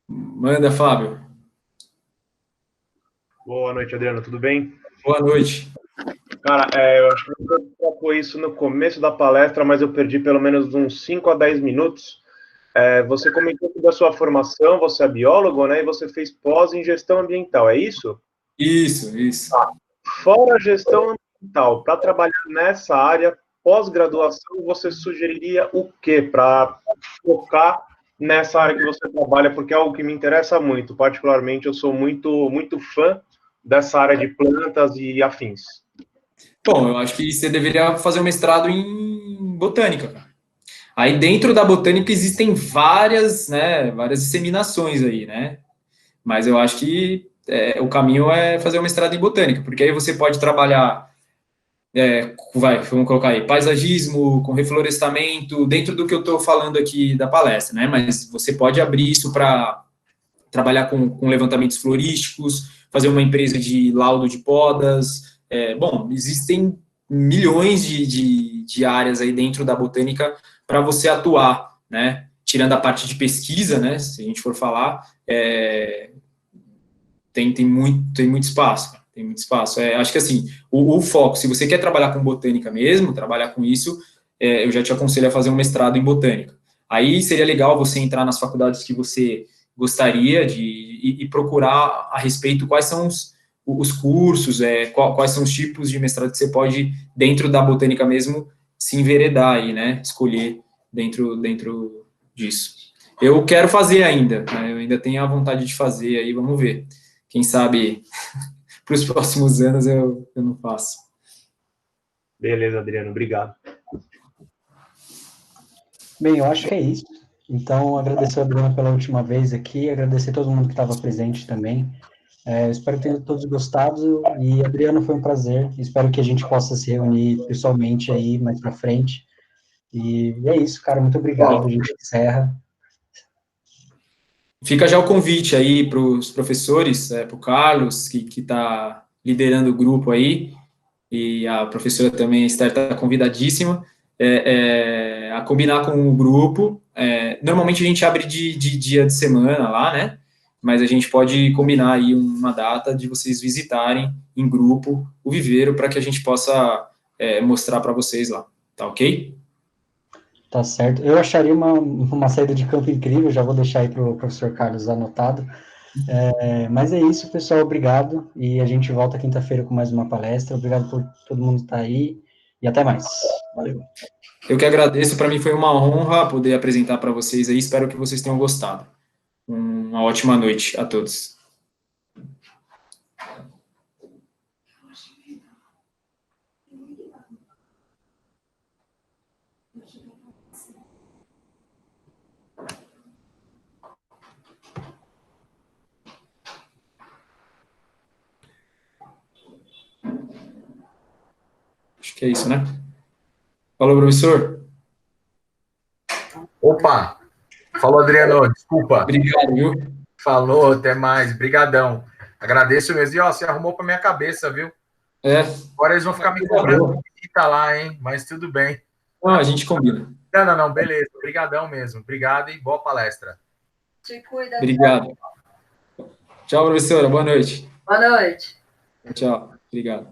Manda, Fábio. Boa noite, Adriano, tudo bem? Boa noite. Cara, eu acho que você colocou isso no começo da palestra, mas eu perdi pelo menos uns 5 a 10 minutos. Você comentou da sua formação, você é biólogo, né? E você fez pós em gestão ambiental, é isso? Isso. Fora a gestão fundamental. Para trabalhar nessa área, pós-graduação, você sugeriria o quê para focar nessa área que você trabalha? Porque é algo que me interessa muito. Particularmente, eu sou muito fã dessa área de plantas e afins. Bom, eu acho que você deveria fazer um mestrado em botânica, cara. Aí dentro da botânica existem várias, né, várias disseminações aí, né? Mas eu acho que o caminho é fazer um mestrado em botânica, porque aí você pode trabalhar, vamos colocar aí, paisagismo, com reflorestamento, dentro do que eu estou falando aqui da palestra, né? Mas você pode abrir isso para trabalhar com levantamentos florísticos, fazer uma empresa de laudo de podas. Bom, existem milhões de áreas aí dentro da botânica para você atuar, né? Tirando a parte de pesquisa, né? Se a gente for falar, tem muito espaço, cara. Tem muito espaço. Acho que assim, o foco, se você quer trabalhar com botânica mesmo, trabalhar com isso, eu já te aconselho a fazer um mestrado em botânica. Aí seria legal você entrar nas faculdades que você gostaria de procurar a respeito quais são os cursos, quais são os tipos de mestrado que você pode, dentro da botânica mesmo, se enveredar aí, né? Escolher dentro disso. Eu quero fazer ainda, né? Eu ainda tenho a vontade de fazer aí, vamos ver. Quem sabe para os próximos anos eu não faço. Beleza, Adriano, obrigado. Bem, eu acho que é isso. Então, agradecer a Adriana pela última vez aqui, agradecer a todo mundo que estava presente também. Espero que tenham todos gostado. E, Adriano, foi um prazer. Espero que a gente possa se reunir pessoalmente aí mais para frente. E é isso, cara. Muito obrigado. A gente encerra. Fica já o convite aí para os professores, para o Carlos, que está liderando o grupo aí, e a professora também, Esther, está convidadíssima, a combinar com o grupo. Normalmente a gente abre de dia de semana lá, né? Mas a gente pode combinar aí uma data de vocês visitarem em grupo o viveiro para que a gente possa mostrar para vocês lá, tá ok? Tá certo. Eu acharia uma saída de campo incrível, já vou deixar aí para o professor Carlos anotado. Mas é isso, pessoal. Obrigado. E a gente volta quinta-feira com mais uma palestra. Obrigado por todo mundo estar aí. E até mais. Valeu. Eu que agradeço. Para mim foi uma honra poder apresentar para vocês aí. Espero que vocês tenham gostado. Uma ótima noite a todos. Acho que é isso, né? Falou, professor. Opa! Falou, Adriano. Desculpa. Obrigado, viu? Falou, até mais. Brigadão. Agradeço mesmo. E, ó, você arrumou para minha cabeça, viu? Agora eles vão ficar me cobrando visita lá, hein? Mas tudo bem. Não, a gente combina. Não. Beleza. Obrigadão mesmo. Obrigado e boa palestra. Te cuida. Obrigado. Tchau, professora. Boa noite. Boa noite. Tchau. Obrigado.